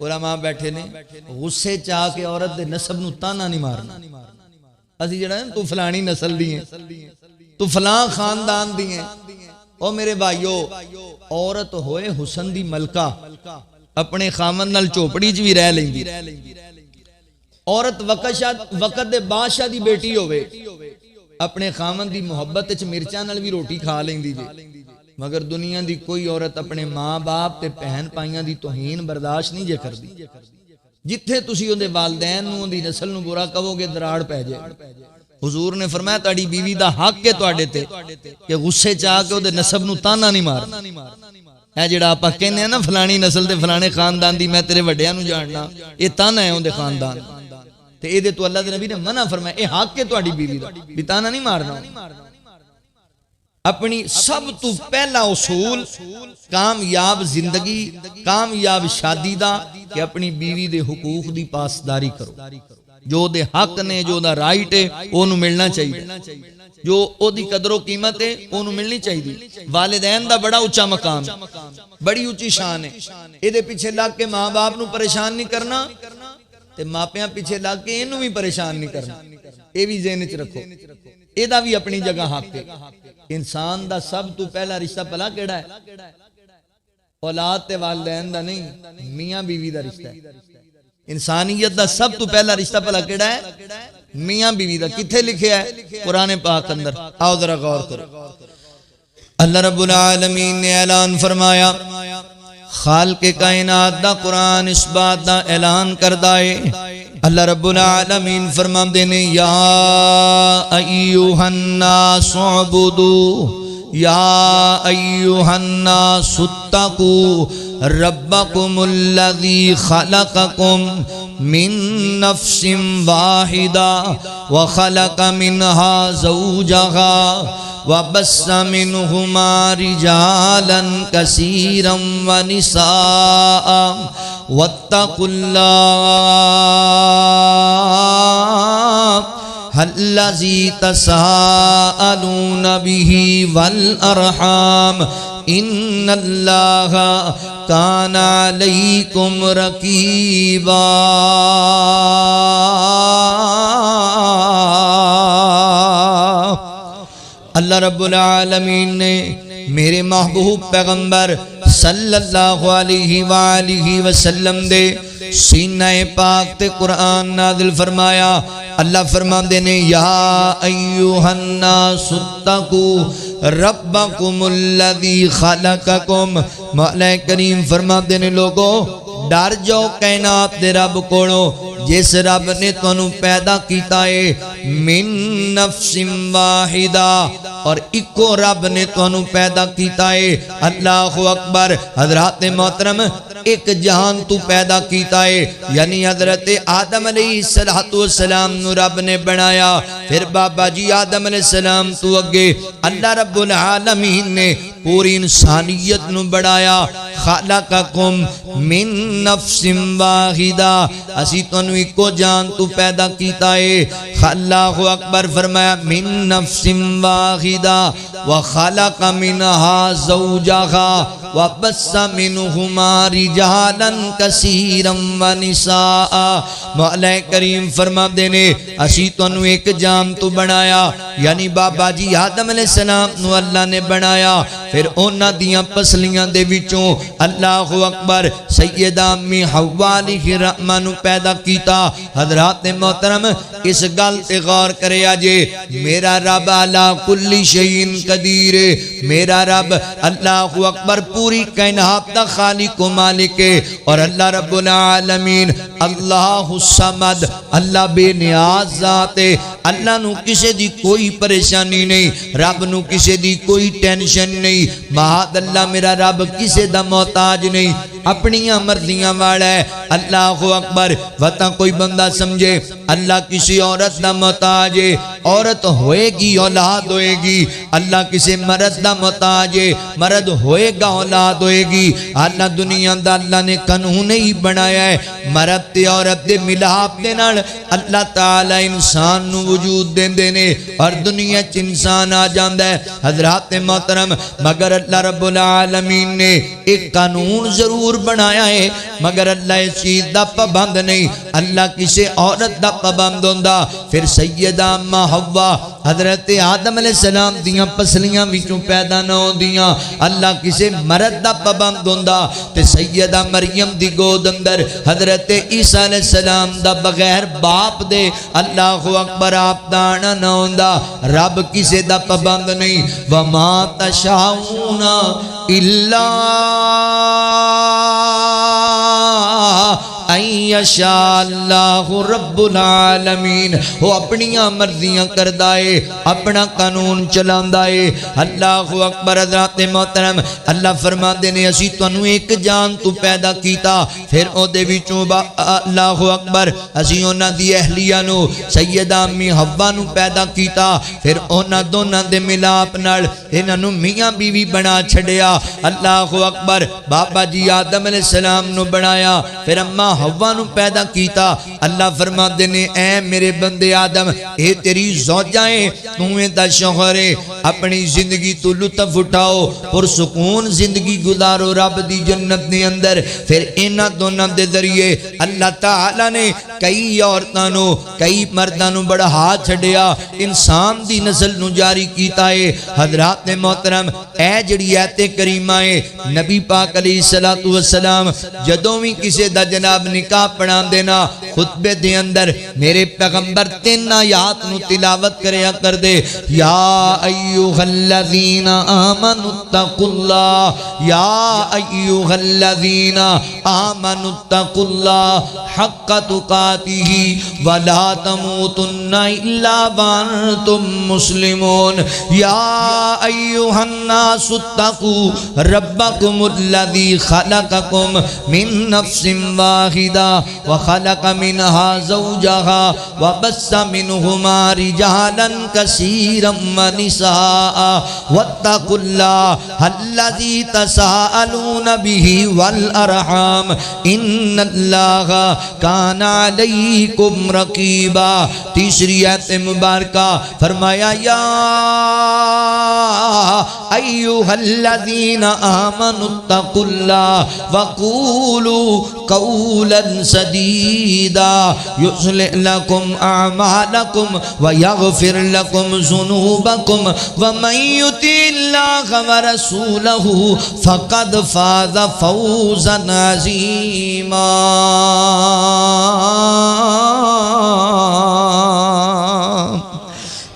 علماء بیٹھے نے غصے چاہ کے عورت دے نسب نو تانا نہیں مارنا. اسی جڑا ہے تو فلانی نسل دی ہیں, تو فلان خاندان دی ہیں. او میرے بھائیو, عورت ہوئے حسن دی ملکہ, اپنے خامن نال چوپڑی چ بھی رہ لیندی. عورت وقت دے بادشاہ دی بیٹی ہوئے, اپنے خامن دی محبت وچ مرچاں نال بھی روٹی کھا لیندی جے. مگر دنیا دی کوئی عورت اپنے ماں باپ تے بہن پائیاں دی توہین برداشت نہیں جے کردی. جتھے تسی اون دے والدین نوں دی نسل نوں برا کہو گے دراڑ پے جائے. حضور نے فرمایا تہاڈی بیوی دا حق ہے تواڈے تے کہ غصے چاہ کے او دے نسب نوں تانا نہیں مارنا. اے جڑا آپا کہنے ہیں نا فلانی نسل تے فلانے خاندان دی میں تیرے وڈیاں نوں جاننا, اے تانا ہے اون دے خاندان تے اے دے تو اللہ دے نبی نے منع فرمایا اے حق ہے تواڈی بیوی دا بھی تانا نہیں مارنا. اپنی سب تو پہلا اصول کامیاب زندگی کامیاب شادی دا کہ اپنی بیوی دے حقوق دی پاسداری کرو. جو دے حق نے, جو دا رائٹ ہے اونوں ملنا چاہیے, جو او دی قدر و قیمت ہے اونوں ملنی چاہیے. والدین دا بڑا اونچا مقام ہے, بڑی اونچی شان ہے. اے دے پیچھے لگ کے ماں باپ نو پریشان نہیں کرنا تے ماپیاں پیچھے لگ کے اینوں بھی پریشان نہیں کرنا. اے بھی ذہن وچ رکھو, اے دا بھی اپنی جگہ حق ہے. انسان دا سب تو پہلا رشتہ پلا کیڑا ہے؟ اولاد تے والدین دا نہیں, میاں بیوی دا رشتہ ہے. انسانیت دا سب تو پہلا رشتہ پلا کیڑا ہے؟ میاں بیوی دا. کتھے لکھیا ہے؟ قرآن پاک اندر. آؤ ذرا غور کرو. اللہ رب العالمین نے اعلان فرمایا, خالق کائنات دا قرآن اس بات دا اعلان کردہ ہے. اللہ رب العالمین فرماندے نے یا ایوہ الناس اعبدوا, یا ایوہ الناس اتقوا ربکم الذی خلقکم من نفس واحدہ وخلق منہا زوجہا وبث منہما رجالا کثیرا ونساء واتقوا اللہ الذی تساءلون بہ والارحام ان اللہ کان علیکم رقیبا. اللہ رب العالمین نے میرے محبوب پیغمبر صلی اللہ علیہ وآلہ وسلم دے سینہ پاک تے قرآن نازل فرمایا. اللہ فرماندے نے یا ایوہ الناس اتقوا ربکم الذی خلقکم. مولا کریم فرماندے نے لوگو ڈر جاؤ کائنات دے رب کولوں جس رب نے تانوں پیدا کیتا ہے من نفس واحدہ, اور اکو رب نے تانوں پیدا کیتا ہے. اللہ اکبر. حضرات محترم ایک جہان تو پیدا کیتا ہے, یعنی حضرت آدم علیہ السلام نو رب نے بنایا. پھر بابا جی آدم علیہ السلام تو اگے اللہ رب العالمین نے پوری انسانیت نو بڑھایا. خلقکم من نفس واحدہ, اسی تانوں اکو جان تو پیدا کیتا ہے. اللہ اکبر. فرمایا من نفس واحدہ وخلق منہا زوجہا وبث منہما رجالا کثیرا ونساء. مولا کریم فرما دینے اسی تانوں ایک جان تو بنایا, یعنی بابا جی آدم علیہ السلام نو اللہ نے بنایا. پھر اونا دیاں پسلیاں دے وچوں اللہ اکبر سیدہ امی حوا علیہ الرحمہ نو پیدا کیتا. حضرات محترم اس گل تے غور کرے آجے, میرا رب علی کل شیء قدیر, میرا رب اللہ اکبر پوری کائنات دا خالق و مالک ہے. اور اللہ رب العالمین اللہ الصمد, اللہ بے نیاز ذات ہے. اللہ نو کسے دی کوئی پریشانی نہیں, رب نو کسے دی کوئی ٹینشن نہیں. معاذ اللہ میرا رب کسے دا محتاج نہیں, اپنیاں مرضیاں والا ہے. اللہ اکبر. وطا کوئی بندہ سمجھے اللہ کسی عورت دا محتاج ہے, عورت ہوئے گی اولاد ہوئے گی. اللہ کسی مرد دا محتاج ہے, مرد ہوئے گا اولاد ہوئے گی. اللہ دنیا دا اللہ نے قانون ہی بنایا ہے, مرد تے عورت دے ملاپ دے نال اللہ تعالی انسان نو وجود دین دینے اور دنیا چ انسان آ جاندا ہے. حضرات محترم مگر اللہ رب العالمین نے ایک قانون ضرور حضور بنایا ہے مگر اللہ اس چیز دا پابند نہیں اللہ کسے عورت دا پابند ہوندا پھر سیدہ اماں حوا حضرت آدم علیہ السلام دیاں پسلیاں وچوں پیدا نہ ہوندیاں اللہ کسے مرد دا پابند ہوندا تے سیدہ مریم دی گود اندر حضرت عیسیٰ علیہ السلام دا بغیر باپ دے اللہ اکبر آپ دا آنا نہ ہوندا رب کسے دا پابند نہیں وما تشاؤون الا ان یشاء اللہ رب العالمین وہ اپنیاں مرضیاں کردہ ہے اپنا قانون چلاندہ ہے اللہ اکبر حضرات محترم اللہ فرما دینے اسی تنو ایک جان تو پیدا کیتا پھر او دے وچوں اللہ اکبر اسی اونا دی اہلیہ نو سیدہ امی حوا نو پیدا کیتا پھر اونا دونا دے ملاپ نال انہاں نو میاں بیوی بنا چھڑیا اللہ اکبر بابا جی آدم علیہ السلام نو بنایا پھر اماں حوا نو پیدا کیتا اللہ فرما دینے اے میرے بندے آدم اے تیری زوجائیں تمہیں دا شوہر اپنی زندگی تو لطف اٹھاؤ پرسکون زندگی گزارو رب دی جنت نے اندر پھر انہاں دونوں دے ذریعے اللہ تعالی نے کئی عورتانو کئی مردانو بڑھا چھڑیا انسان دی نسل نو جاری کیتا ہے حضرات محترم اے جڑی آیت کریمہ ہے نبی پاک علیہ السلام جدوں بھی کسے دا جناب نکاح پڑھا دینا خطبے دے اندر میرے پیغمبر 3 آیات نو تلاوت کریا کر دے یا ایوہ الذین آمنوا اتقوا اللہ یا ایوہ الذین آمنوا اتقوا اللہ حق تقاتہ ولا تموتن الا وانتم مسلمون یا ایوہ الناس اتقوا ربکم الذی خلقکم من نفس واحدہ وخلق منها زوجها وبث منهما رجالا كثيرا ونساء واتقوا الله الذي تساءلون به والارحام ان الله كان عليكم رقيبا تیسری آیت مبارکہ فرمایا یا ایھا الذین آمنوا اتقوا اللہ وقولوا قولا سدیدا یصلح لکم اعمالکم ویغفر لکم ذنوبکم ومن یطع اللہ ورسولہ فقد فاز فوزا عظیما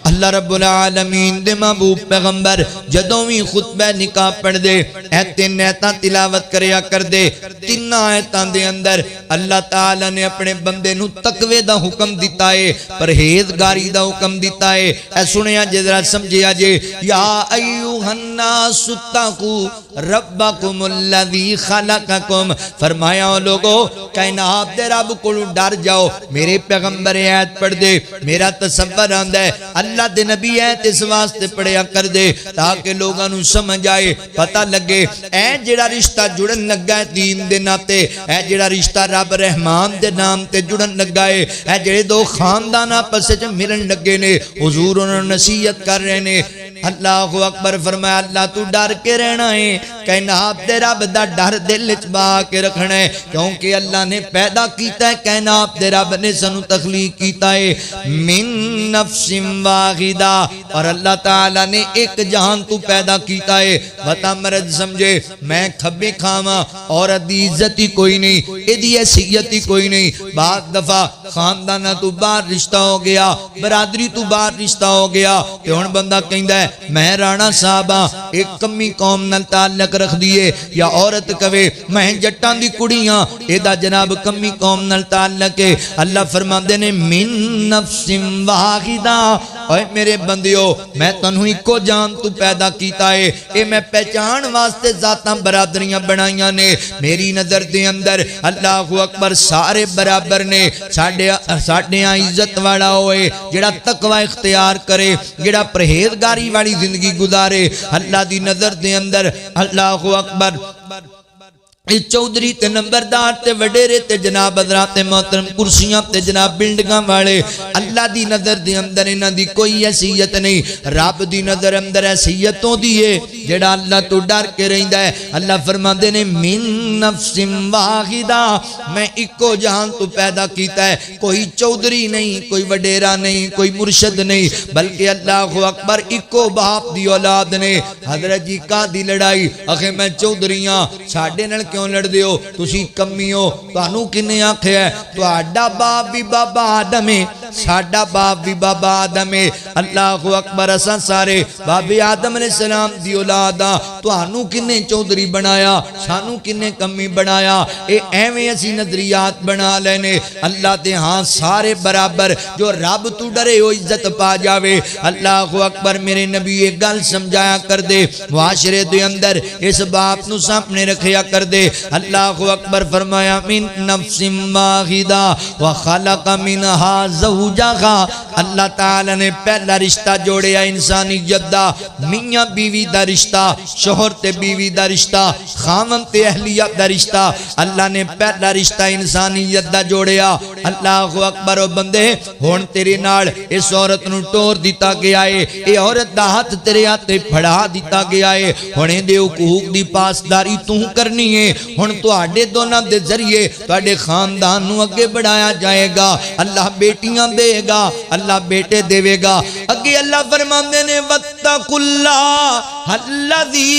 اللہ رب العالمین دے محبوب پیغمبر جدوں بھی خطبہ نکاح پڑھ دے اے 3 آیتاں تلاوت کریا کر دے 3 آیتاں دے اندر اللہ تعالی نے اپنے بندے نو تقوی دا حکم دیتا ہے پرہیزگاری دا حکم دیتا ہے اے سنیا جے ذرا سمجھیا جے یا ایھا الناس اتقوا ربکم الذی خلقکم فرمایا لوگو کائنات دے رب کو ڈر جاؤ میرے پیغمبر آیت پڑھ دے میرا تصور آندا ہے اللہ دے نبی ایت اس واسطے پڑھیا کر دے تاکہ لوگاں نو سمجھ آئے پتہ لگے اے جڑا رشتہ جڑن لگا ہے دین دے ناتے اے جڑا رشتہ رب رحمان دے نام تے جڑن لگا ہے اے جڑے دو خاندان آپس وچ ملن لگے نے حضور انہاں نصیحت کر رہے نے اللہ اکبر فرمایا اللہ تو ڈر کے رہنا ہے کائنات دے رب دا ڈر دل وچ با کے رکھنا ہے کیونکہ اللہ نے پیدا کیتا ہے کائنات دے رب نے سانو تخلیق کیتا ہے من نفس واحدہ اور اللہ تعالی نے ایک جہان تو پیدا کیتا ہے بتا مرد سمجھے میں کھبے کھاواں عورت دی عزت ہی کوئی نہیں ایدی حیثیت ہی کوئی نہیں بعض دفعہ خاندانہ تو باہر رشتہ ہو گیا برادری تو باہر رشتہ ہو گیا کہ ہن بندہ کہندا ہے میں رانا صاحب ہاں ایک کمی قوم نال تعلق رکھ دیے یا عورت کہے میں جٹاں دی کڑیاں ایدا جناب کمی قوم نال تعلق ہے اللہ فرماندے نے من نفس واحدہ اے میرے بندیو میں تنہوں کو جان تو پیدا کیتا ہے اے میں پہچان واسطے ذاتاں برادریاں بنائیاں نے میری نظر دے اندر اللہ اکبر سارے برابر نے ساڑھے عزت والا ہوئے جڑا تقوی اختیار کرے جڑا پرہیزگاری والی زندگی گزارے اللہ دی نظر دے اندر اللہ اکبر چودھری تے نمبردار تے وڈیرے تے جناب حضرات محترم کرسیاں تے جناب بلڈنگاں والے اللہ دی نظر دے اندر انہاں دی کوئی حیثیت نہیں رب دی نظر اندر حیثیتوں دی ہے جڑا اللہ تو ڈر کے رہندا ہے اللہ فرماندے نے من نفس واحدہ میں اکو جہان تو پیدا کیتا ہے کوئی چودھری نہیں کوئی وڈیرا نہیں کوئی مرشد نہیں بلکہ اللہ اکبر اکو باپ دی اولاد نے حضرت جی کا دی لڑائی اکھے میں چودھریاں ساڈے نال کیوں لڑ دیو تسی کمی ہو تانوں کنے آکھیا ہے تہاڈا باپ بھی بابا آدم ہے ساڈا باپ بھی بابا آدم ہے اللہ اکبر اساں سارے بابے آدم علیہ السلام دی اولاد ہاں تانوں کنے چودھری بنایا سانوں کنے کمی بنایا اے ایویں اسی نظریات بنا لینے اللہ تے ہاں سارے برابر جو رب تو ڈرے ہو عزت پا جاوے اللہ اکبر میرے نبی ایک گل سمجھایا کر دے معاشرے دے اندر اس باپ نو سامنے رکھیا کر دے اللہ اکبر فرمایا من نفس واحدہ وخلق منها زوجها اللہ تعالی نے پہلا رشتہ جوڑیا انسانیت دا میاں بیوی دا رشتہ شوہر تے بیوی دا رشتہ خاوند تے اہلیہ دا رشتہ اللہ نے پہلا رشتہ انسانیت دا جوڑیا اللہ اکبر و بندے ہون تیرے نال اس عورت نو ٹور دیتا گیا ہے اے عورت دا ہاتھ تیرے ہاتھ پھڑا دیتا گیا ہے ہونے دے حقوق دی پاسداری تو کرنی ہے ہن تو آڈے دونوں دے ذریعے تو آڈے خاندان نو اگے بڑھایا جائے گا اللہ بیٹیاں دے گا اللہ بیٹے دے گا اگے اللہ فرماندے نے وَاتَّقُوا اللَّهَ الَّذِي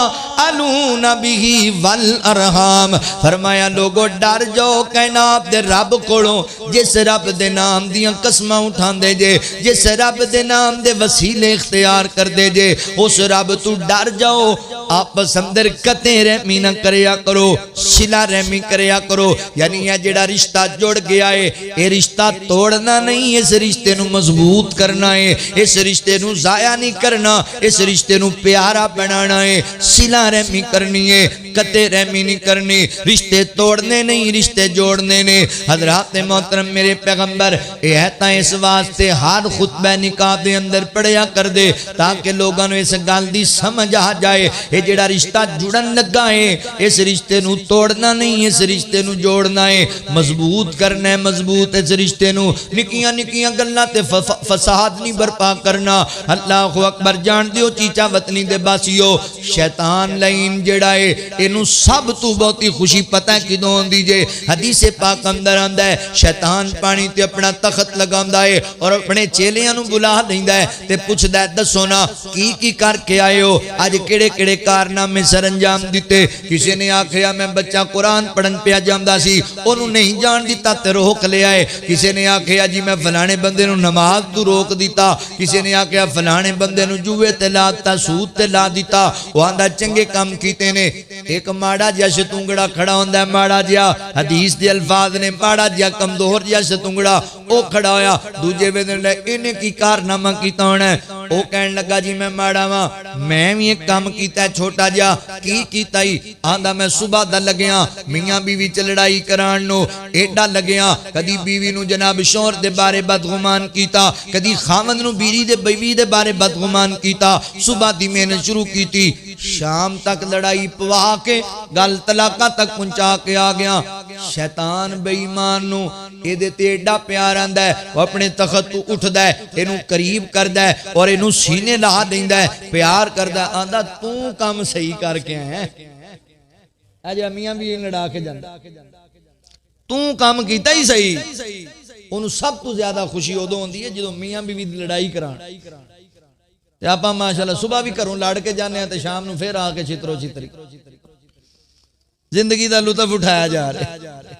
تَسَاءَلُونَ بِهِ وَالْأَرْحَامَ فرمایا لوگو ڈر جاؤ کائنات دے رب کولوں جس رب دے نام دیاں قسماں اٹھان دے جے جس رب دے نام دے وسیلے اختیار کر دے جے اس رب تو ڈر جاؤ آپس اندر قطع رحمی نہ کریا کرو صلہ رحمی کریا کرو یعنی یہ جڑا رشتہ جوڑ گیا ہے یہ رشتہ توڑنا نہیں اس رشتے نو مضبوط کرنا ہے اس رشتے نو ضائع نہیں کرنا اس رشتے نو پیارا بنانا ہے صلہ رحمی کرنی ہے قطع رحمی نہیں کرنی رشتے توڑنے نہیں رشتے جوڑنے نے حضرات محترم میرے پیغمبر یہ ہے اس واسطے ہر خطبہ نکاح دے اندر پڑھیا کر دے تاکہ لوگوں نے اس گل دی سمجھ آ جائے یہ جڑا رشتہ جڑن لگا ہے اس رشتے نو توڑنا نہیں اس رشتے نو جوڑنا ہے مضبوط کرنا ہے مضبوط اس رشتے نو نکیاں نکیاں گلاں تے فساد نہیں برپا کرنا اللہ اکبر جان دیو چیچا وطنی دے باسیو شیطان لائن جڑا ہے اینو سب تو بہتی خوشی پتہ ہے کدوں ہوندی جے حدیث پاک اندر آندا ہے شیطان پانی تے اپنا تخت لگاندا ہے اور اپنے چیلیاں نو بلا لیندا ہے تے پوچھدا ہے دسو نا کی کر کے آئے ہو اج کیڑے کیڑے کارنامے سر انجام دیتے کسی نے آکھیا میں بچہ قرآن پڑھن پیا جاندا سی اونوں نہیں جان دیتا تے روک لے آئے کسی نے آکھیا جی میں فلانے بندے نو نماز تو روک دیتا کسی نے آکھیا فلانے بندے نو جوے تے لا دیتا سود تے لا دیتا وہ آندا چنگے کام کیتے نے ایک ماڑا جیا شتونگڑا کھڑا ہوندا ہے ماڑا جیا حدیث دے الفاظ نے ماڑا جیا کمزور جیا شتونگڑا او کھڑا ہویا دوجے ویدن لے انہیں کی کارنامہ کیتا ہونا ہے او کہن لگا جی میں ماڑا ماں میں بھی ایک کام کیتا ہے چھوٹا جا کی کیتا ہی آندہ میں صبح دا لگیاں میاں بیوی چلڑائی کران نو ایڈا لگیاں کدی بیوی نو جناب شور دے بارے بدغمان کیتا کدی خامن نو بیوی دے بارے بدغمان کیتا صبح دی میں نے شروع کیتی شام تک لڑائی پوا کے گل طلاقہ تک پہنچا کے آ گیا شیطان بے ایمان نو اے دے تے ایڈا پیار آندا ہے وہ اپنے تخت تو اٹھدا ہے اینو قریب کردا ہے اور اینو سینے لا دیندا ہے پیار کردا ہے آندا تو کام صحیح کر کے ہیں اج میاں بھی لڑا کے جاندا تو کام کیتا ہی صحیح انہوں سب تو زیادہ خوشی ادو ہوندی ہے جدوں میاں بیوی دی لڑائی کران تے آپاں ماشاءاللہ صبح بھی گھروں لڑ کے جانے ہیں تے شام نو پھر آ کے چترو چتری زندگی دا لطف اٹھایا جا رہا ہے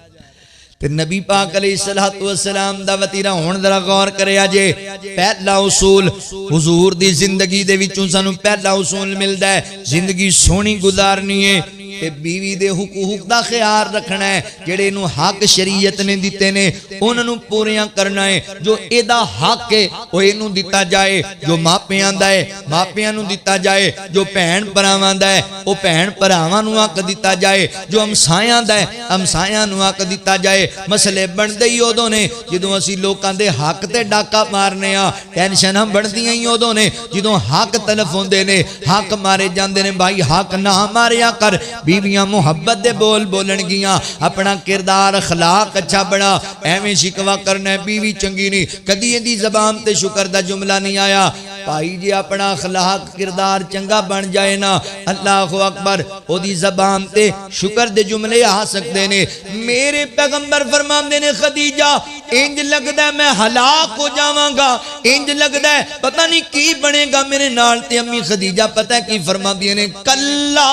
تے نبی پاک علیہ السلام دا وتیرا ہون ذرا غور کریا جے پہلا اصول حضور دی زندگی دے وچوں سانو پہلا اصول ملدا ہے زندگی سونی گزارنی ہے تے بیوی دے حقوق دا خیال رکھنا ہے، جڑے نو حق شریعت نے دیتے نے انہاں نو پوریاں کرنا ہے، جو اے دا حق ہے او اینو دتا جائے، جو ماپیاں دا ہے ماپیاں نو دتا جائے، جو بہن بھراواں دا ہے او بہن بھراواں نو حق دتا جائے، جو ہمسایاں دا ہے ہمسایاں نو حق دتا جائے۔ مسئلے بندے ہی اودوں نے جدوں اسی لوکاں دے حق تے ڈاکا مارنے ہاں، ٹینشناں بندیاں ہی اودوں نے جدوں حق تلف ہوندے نے، حق مارے جاندے نے۔ بھائی حق نہ ماریا کر، بیویاں محبت دے بول بولن گیاں، اپنا کردار اخلاق اچھا بنا، ایویں شکوا کرنا ہے بیوی چنگی نہیں، کدی دی زبان تے شکر دا جملہ نہیں آیا۔ بھائی جی اپنا اخلاق کردار چنگا بن جائے نا، اللہ اکبر، او دی زبان تے شکر دے جملے آ سکتے نے۔ میرے پیغمبر فرماندے نے خدیجہ انج لگدا ہے میں ہلاک ہو جاواں گا، انج لگدا ہے پتہ نہیں کی بنے گا میرے نال۔ تے امی خدیجہ پتہ ہے کی فرماندی نے، کلا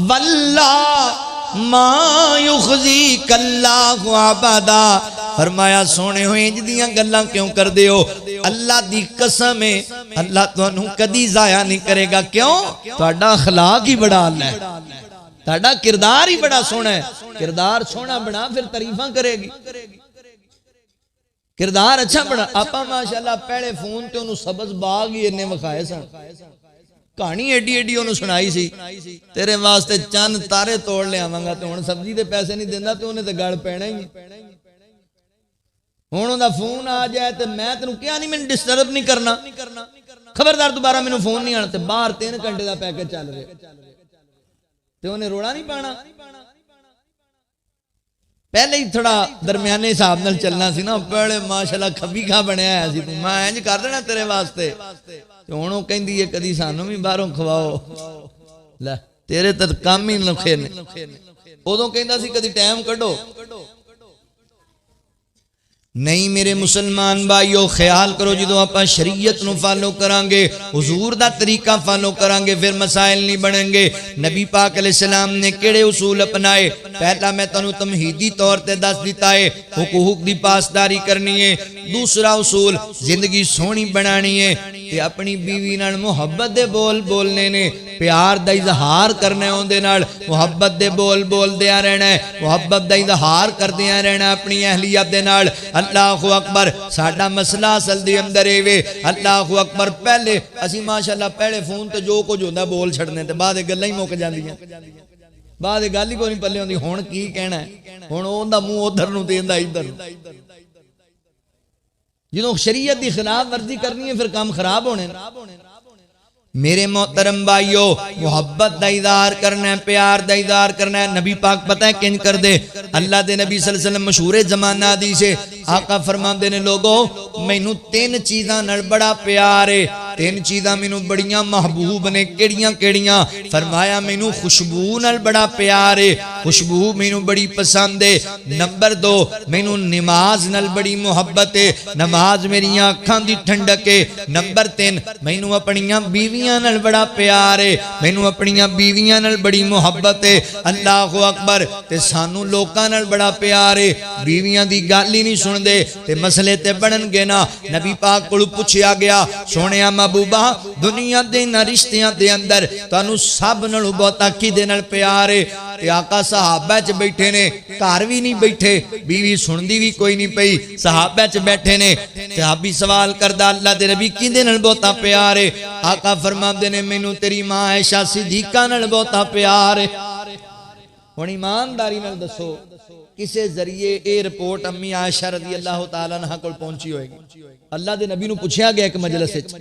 واللہ ما یخزیک اللہ عبدا، فرمایا سونے ہوئے انج دیاں گلاں کیوں کر دے ہو، اللہ دی قسم ہے اللہ تانوں کدی ضائع نہیں کرے گا۔ کیوں؟ تہاڈا اخلاق ہی بڑا اعلی ہے، تہاڈا کردار ہی بڑا سونا ہے۔ کردار سونا بنا پھر تعریفاں کرے گی، کردار اچھا بنا۔ آپا ماشاءاللہ پہلے فون تے انہوں سبز باغ ہی انہیں وکھائے سن، کہانی ایڈی ایڈی انہوں سنائی سی، تیرے واسطے چند تارے توڑ لے آواں گا، تے ہن سبزی دے پیسے نہیں دیندا تے انہیں تے گڑ پینا ہی ہن دا فون آ جائے تے میں تینوں کیا نہیں، میں ڈسٹرب نہیں کرنا، خبردار دوبارہ مینوں فون نہیں آنا، تے باہر 3 گھنٹے دا پیکج چل رہے تے انہیں روڑا نہیں پانا۔ پہلے ہی تھوڑا درمیانے حساب نال چلنا سی نا، پہلے ماشاءاللہ کھبی کھا بنیا ہے سی، تو میں انج کر دینا تیرے واسطے، تے ہن او کہندی ہے کدی سانوں بھی باہروں کھواؤ، لے تیرے تے کام ہی لکھے نے۔ اودوں کہندا سی کدی ٹائم کڈو۔ نہیں میرے مسلمان بھائیو، خیال کرو جدوں آپا شریعت نو فالو کرانگے، حضور دا طریقہ فالو کرانگے، پھر مسائل نہیں بنیں گے۔ نبی پاک علیہ السلام نے کیڑے اصول اپنائے؟ پہلا میں تنوں تمہیدی طور تے دس دیتا ہے، حقوق دی پاسداری کرنی ہے۔ دوسرا اصول زندگی سونی بنانی ہے، تے اپنی بیوی نال محبت دے بول بولنے نے، پیار دا اظہار کرنا ہے، اون دے نال محبت دے بول بول دیا رہنا ہے، محبت دا اظہار کر دیا رہنا ہے اپنی اہلیت دے نال۔ اللہ اکبر، ساڈا مسئلہ اصل دے اندر ایوے، اللہ اکبر، پہلے اسی ماشاءاللہ پہلے فون تے جو کچھ ہوندا بول چھڑنے تے بعد گلاں ہی مک جاندیاں، بعد گل ہی کوئی نہیں پلے ہوندی، ہن کی کہنا ہے، ہن اوندا منہ ادھر نوں تے ایندا ادھر۔ جدوں شریعت دی خلاف ورزی کرنی ہے پھر کام خراب ہونے۔ میرے محترم بھائیو، محبت دا اظہار کرنا ہے، پیار دا اظہار کرنا ہے۔ نبی پاک پتہ ہے کنج کر دے، اللہ دے نبی صلی اللہ علیہ وسلم مشہور زمانہ حدیث ہے، آقا فرماندے نے لوگو مینوں 3 چیزاں نال بڑا پیار ہے، 3 چیزاں مینوں بڑیاں محبوب نے، کیڑیاں کیڑیاں؟ فرمایا مینوں خوشبو نال بڑا پیار ہے، خوشبو مینوں بڑی پسند ہے۔ نمبر 2 مینوں نماز نال بڑی محبت ہے، نماز میری آنکھاں دی ٹھنڈک ہے۔ نمبر 3 مینوں اپنیاں بیویاں نال بڑا پیار ہے، مینوں اپنیاں بیویاں نال بڑی محبت ہے۔ اللہ اکبر، تے سانوں لوکاں نال بڑا پیار ہے، بیویاں دی گل ہی نہیں سن دے تے مسئلے تے بنن گے نا۔ نبی پاک کولوں پوچھیا گیا، سونیا محبوبہ دنیا دے نہ رشتیاں دے اندر تانوں سب نالوں بہتا کیدے نال پیار ہے؟ تے آقا صحابہ چ بیٹھے نے، گھر بھی نہیں بیٹھے، بیوی سندی بھی کوئی نہیں پئی، صحابہ چ بیٹھے نے، صحابی سوال کردا اللہ دے نبی کیدے نال بہتا پیار ہے؟ آقا فرماندے نے مینوں تیری ماں عائشہ صدیقہ نال بہتا پیار ہے۔ ہن ایمانداری نال دسو کسے ذریعے اے رپورٹ امی عائشہ رضی اللہ تعالیٰ عنہ کول پہنچی ہوئے گی؟ اللہ دے نبی نو پوچھیا گیا ایک مجلس وچ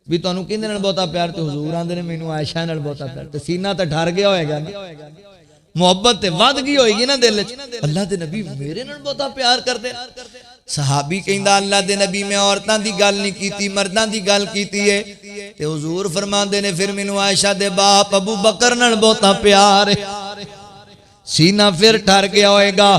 بھی تانوں کیندے نال بہتا پیار؟ تے حضور آندے نے مینوں عائشہ نال بہتا پیار۔ تے سینہ تے ڈر گیا ہوئے گا نا، محبت تے ود گئی ہوئے گی نا دل وچ، اللہ دے نبی میرے نال بہتا پیار کردے۔ صحابی کہندا اللہ دے نبی میں عورتاں دی گل نہیں کیتی، مرداں دی گل کیتی ہے۔ تے حضور فرماندے نے پھر مینوں عائشہ دے باپ ابو بکر نال بہتا پیار ہے۔ سینہ پھر ٹھر گیا ہوئے گا،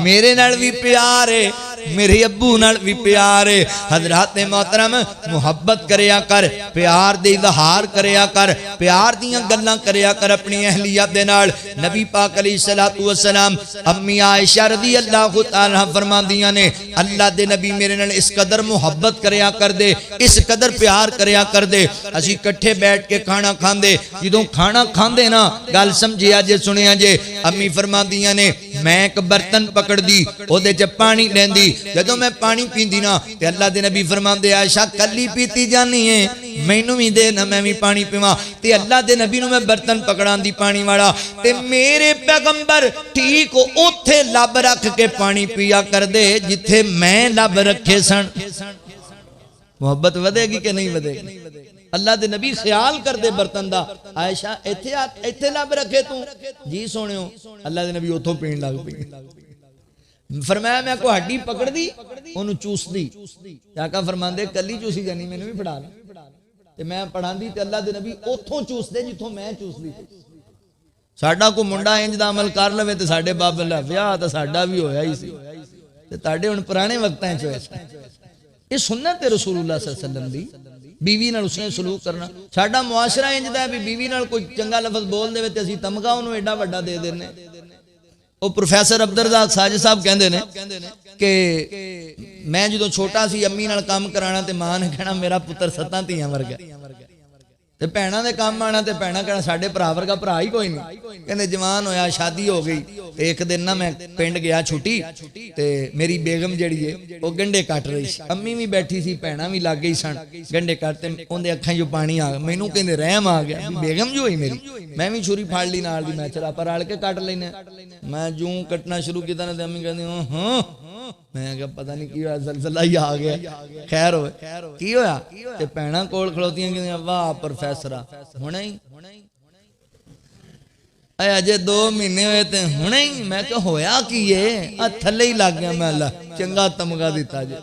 میرے نال بھی پیار ہے، میرے ابو نال بھی پیار ہے۔ حضرات محترم محبت کریا کر، پیار دے اظہار کریا کر، پیار دیاں گلاں کریا کر اپنی اہلیت دے نال۔ نبی پاک علیہ الصلوۃ والسلام امی عائشہ رضی اللہ تعالی فرماندیاں نے اللہ دے نبی میرے نال اس قدر محبت کریا کر دے، اس قدر پیار کریا کر دے، اسی کٹھے بیٹھ کے کھانا کھاندے، جدوں کھانا کھاندے نا گل سمجھیا جے سنیا جے، امی فرماندیاں نے میں ایک برتن پکڑ دی او دے چ پانی لیندی، جدوں میں پانی پیندی نا تے اللہ دے نبی فرماندے عائشہ کلی پیتی جانی ہے، مینوں وی دے نا میں وی پانی پیواں، تے اللہ دے نبی نوں میں برتن پکڑاندی پانی والا تے میرے پیغمبر ٹھیک اوتھے لب رکھ کے پانی پیا کر دے جتھے میں لب رکھے سن۔ محبت ودے گی کہ نہیں ودے گی؟ اللہ دے نبی خیال کر دے برتن دا، عائشہ ایتھے لب رکھے تو جی سونیو، اللہ دے نبی اتھوں پین لگ پئی۔ فرمایا میں کو ہڈی پکڑ دی انہوں چوس دی، آقا فرماندے کلی چوسی جانی میں نے بھی پڑھا لا تے میں پڑھان دی تے اللہ دے نبی اتھوں چوس دے جتھوں میں چوس دی۔ ساڈا کو منڈا انج دا عمل کر لوے تے ساڈے باب اللہ ویاہ تے ساڈا بھی ہویا ہی سی تے تاڈے ہن پرانے وقتاں وچ ہوئے۔ یہ سنت ہے رسول اللہ صلی اللہ علیہ وسلم دی، بیوی نال اس نے سلوک کرنا۔ ساڈا معاشرہ انج دا ہے بھی بیوی نال کوئی چنگا لفظ بول دے تے اسی تمغہ انہوں ایڈا وڈا دے دینے۔ وہ پروفیسر عبدالرزاق ساجد صاحب کہندے نے کہ میں جدوں چھوٹا سی امی نال کام کرانا تے ماں نے کہنا میرا پتر 7 دھیاں ورگا تے بھیناں دے کام آنا تے بھیناں کہنا ساڈے بھرا ورگا بھرا ہی کوئی نہیں۔ کہندے جوان ہویا شادی ہو گئی تے ایک دن نا میں پنڈ گیا چھٹی تے میری بیگم جڑی ہے وہ گنڈے کٹ رہی سی، امی بھی بیٹھی سی بھیناں بھی لگ گئی سن گنڈے کٹتے، اون دے اکھاں جو پانی آ گیا، مینوں کہندے رحم آ گیا بیگم جو ہوئی میری، میں بھی چھری پھاڑ لی نال دی، میں چلا پر رل کے کٹ لینے، میں جوں کٹنا شروع کیتا نا تے امی کہندی ہاں میں کہا پتہ نہیں کی ہوا زلزلہ ہی آ گیا، خیر ہوئے کی ہویا تے بھیناں کول کھلوتیاں کہندیاں واہ پروفیسرا ہونے ہی اے اجے 2 مہینے ہوئے تے ہونے ہی، میں کہ ہویا کی ہے تھلے ہی لگ گیا، میں اللہ چنگا تمغہ دیتا جے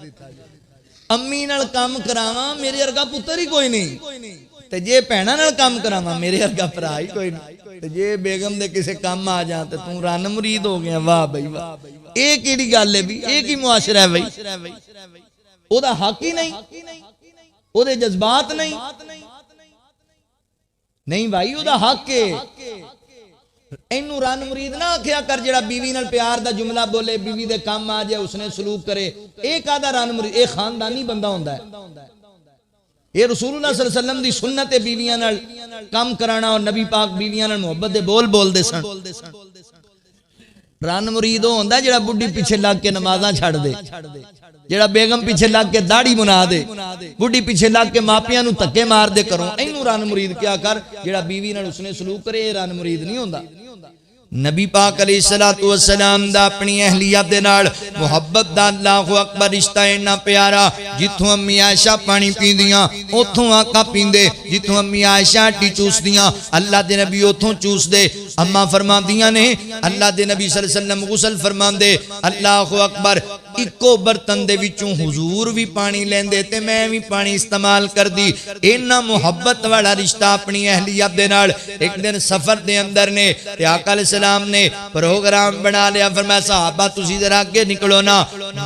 امی نال کام کراواں میرے ارگا پتر ہی کوئی نہیں تے جے بھیناں نال کام کراواں میرے ارگا بھرا ہی کوئی نہیں تے جے بیگم دے کسے کام آ جاں تے تو رن مرید ہو گیا، واہ بھائی واہ اے کیڑی گل ہے بھی، اے کی معاشرہ ہے بھائی؟ او دا حق ہی نہیں، او دے جذبات نہیں، نہیں بھائی او دا حق ہے۔ اینو رن مرید نہ آکھیا کر جڑا بیوی نال پیار دا جملہ بولے بیوی دے کام آ جائے اس نے سلوک کرے، اے کادا رن مرید؟ اے خاندانی بندہ ہوندا ہے، یہ رسول اللہ صلی اللہ علیہ وسلم دی سنت ہے بیویاں نال کام کرانا، اور نبی پاک بیویاں نال محبت دے بول دے سن۔ رن مرید ہو ہوندا جڑا بڈھی پیچھے لگ کے نمازاں چھڑ دے، جڑا بیگم پیچھے لگ کے داڑھی بنا دے، بڈھی پیچھے لگ کے ماپیاں نو تکے مار دے کروں، اینو رن مرید کیا کر جڑا بیوی نال اس نے سلوک کرے، اے رن مرید نہیں ہوندا۔ نبی پاک علیہ الصلوۃ والسلام دا اپنی اہلیت دے نال محبت دا اللہ اکبر رشتہ اینا پیارا، جتھوں امی عائشہ پانی پیندیاں اوتھوں آقا پیندے، جتھوں امی عائشہ ٹی چوس دیاں اللہ دے نبی اوتھوں چوس دے۔ اما فرماندیاں نے اللہ دے نبی صلی اللہ علیہ وسلم غسل فرماندے اللہ اکبر اکو برتن دے وچوں حضور بھی پانی لیندے تے میں بھی پانی استعمال کر دی، اینا محبت والا رشتہ اپنی اہلیت دے نال۔ ایک دن سفر دے اندر نے تے آقا علیہ السلام نے پروگرام بنا لیا، فرمایا صحابہ تسی ذرا آگے نکلو نا،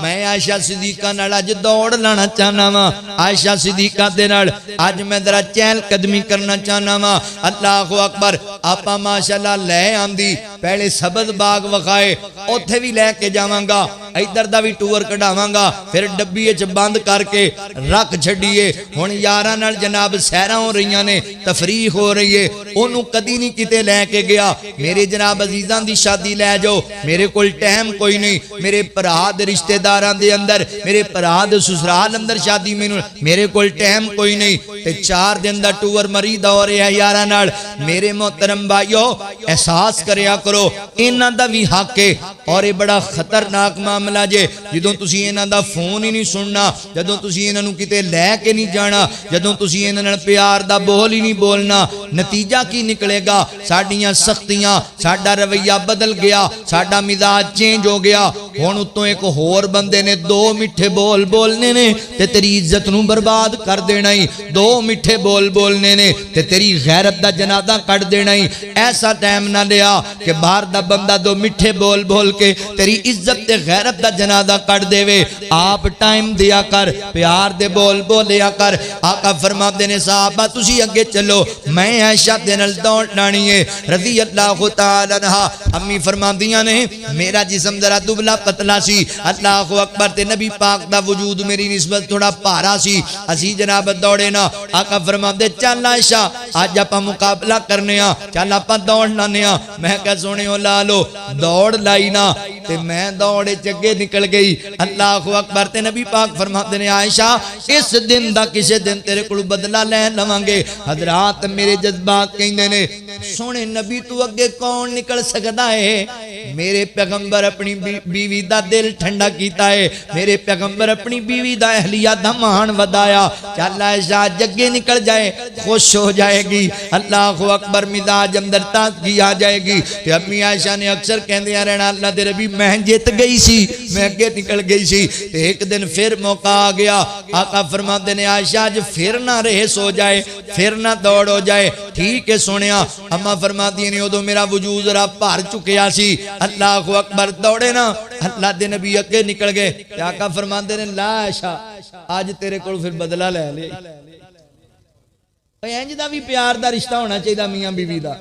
میں عائشہ صدیقہ نال اج دوڑ لانا چاہنا وا، عائشہ صدیقہ دے نال اج میں ذرا چہل قدمی کرنا چاہنا وا۔ اللہ اکبر آپا ماشاءاللہ لے آندی، پہلے سبز باغ وکھائے اوتھے بھی لے کے جاواں گا، ادھر دا بھی ٹور کڈاواں گا، پھر ڈبی وچ بند کر کے رکھ چھڈیے۔ ہن یاراں نال جناب سیراں ہو رہیاں نے، تفریح ہو رہی ہے، اونوں کدی نہیں کتے لے کے گیا، میرے جناب عزیزاں دی شادی لے جاؤ، میرے کول ٹائم کوئی نہیں، میرے بھرا دے رشتہ داراں دے اندر، میرے بھرا دے سسرال اندر شادی میرے کول ٹائم کوئی نہیں، تے 4 دن دا ٹور مری دا ہو رہا یاراں نال۔ میرے محترم بھائیو احساس کریا کرو انہاں دا بھی حق ہے، اور یہ بڑا خطرناک معاملہ جے جدوں تسی انہاں دا فون ہی نہیں سننا، جدوں تسی انہاں نوں کتے لے کے نہیں جانا، جدوں تسی انہاں نال پیار دا بول ہی نہیں بولنا، نتیجہ کی نکلے گا؟ ساڈیاں سختیاں، ساڈا رویہ بدل گیا، ساڈا مزاج چینج ہو گیا، ہن اتوں ایک ہور بندے نے دو میٹھے بول بولنے نے تے تیری عزت نو برباد کر دینا ہی، دو میٹھے بول بولنے نے تے تیری غیرت دا جنازہ کٹ دینا ہی۔ ایسا ٹائم نہ لیا کہ باہر دا بندہ دو میٹھے بول بول کے تیری عزت تے غیرت دا جنازہ کٹ دے وے۔ آپ ٹائم دیا کر، پیار دے بول بولیا کر۔ آقا فرماتے نے صحابہ تسی اگے چلو، میں عائشہ دے نال دوڑ لانی ہے رضی اللہ تعالی عنہا۔ امی فرماندیاں نے میرا جسم ذرا دبلا پتلا سی، اللہ اکبر، تے نبی پاک دا وجود میری نسبت تھوڑا پارا سی، اسی جناب دوڑے نا۔ آقا فرماندے چل عائشہ آج آپ مقابلہ کرنے ہاں، چل آپ دوڑ لانے ہاں۔ میں کہا سونے ہو لالو دوڑ لائی نا تے میں دوڑے چگے نکل گئی۔ اللہ اکبر، تے نبی پاک فرماتے نے عائشہ اس دن دا کسے دن تیرے کو بدلہ لے لوانگے۔ حضرات میرے جذبات کہندے نے سونے نبی تو اگے کون نکل سکتا ہے؟ میرے پیغمبر اپنی بیوی دا دل ٹھنڈا کیتا ہے، میرے پیغمبر اپنی بیوی دا اہلیہ دا مان ودایا۔ چل عائشہ جگے نکل جائے خوش ہو جائے گی، اللہ اکبر، مزاج اندر تازگی آ جائے گی۔ تے امی عائشہ نے اکثر کہندے رہنا اللہ دے نبی میں جیت گئی سی، میں اگے نکل گئی سی۔ تے ایک دن پھر موقع آ گیا، آقا فرماتے نے عائشہ آج پھر نہ ریس ہو جائے، پھر نہ دوڑ ہو جائے، ٹھیک ہے سنیا۔ اما فرماتی نے ادو میرا وجود ذرا بھر چکیا سی، اللہ اکبر، دوڑے نا اللہ دے نبی اگے نکل گئے۔ آقا فرماتے نے لا عائشہ آج تیرے کو پھر بدلہ لے لے۔ انج دا بھی پیار دا رشتہ ہونا چاہیے میاں بیوی دا۔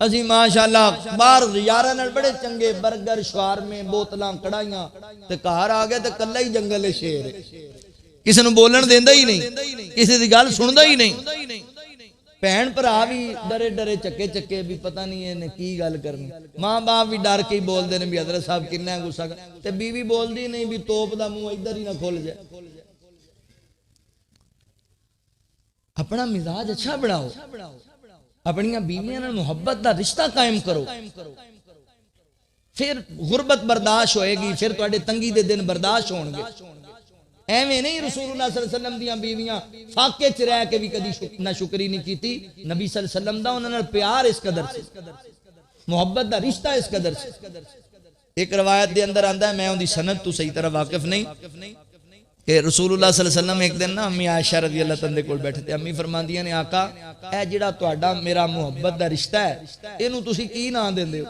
اسی ماشاءاللہ باہر یاراں نال بڑے چنگے برگر شوارمے بوتلاں کڑائیاں تے گھر آ گئے تے کلا ہی جنگل شیر ہے، کسی نو بولن دیندا ہی نہیں، کسی دی گل سندا ہی نہیں۔ بہن بھرا بھی ڈرے ڈرے چکے چکے بھی پتہ نہیں ہے کی گل کرنی، ماں باپ بھی ڈر کے ہی بول دے نے بھی حضرت صاحب کنا غصہ تے بیوی بول دی نہیں بھی توپ دا منہ ادھر ہی نہ کھل جائے۔ اپنا مزاج اچھا بناؤ، اپنی بیویاں نال محبت دا رشتہ قائم کرو، پھر غربت برداشت ہوئے گی، پھر تواڈے تنگی دے دن برداشت ہون گے۔ ایویں نہیں رسول اللہ صلی اللہ علیہ وسلم دیاں بیویاں فاقے چ رہ کے بھی کدی نہ شکری نہیں کیتی، نبی صلی اللہ علیہ وسلم دا انہاں نال پیار اس قدر سی، محبت دا رشتہ اس قدر سی۔ ایک روایت دے اندر آندا ہے، میں ان دی سند تو صحیح طرح واقف نہیں، کہ رسول اللہ صلی اللہ علیہ وسلم ایک دن نا امی عائشہ رضی اللہ تعالیٰ کول بیٹھے تھے، امی فرماندیاں نے آقا اے جڑا تہاڈا میرا محبت دا رشتہ ہے اینوں تسی کی نام دیندے ہو؟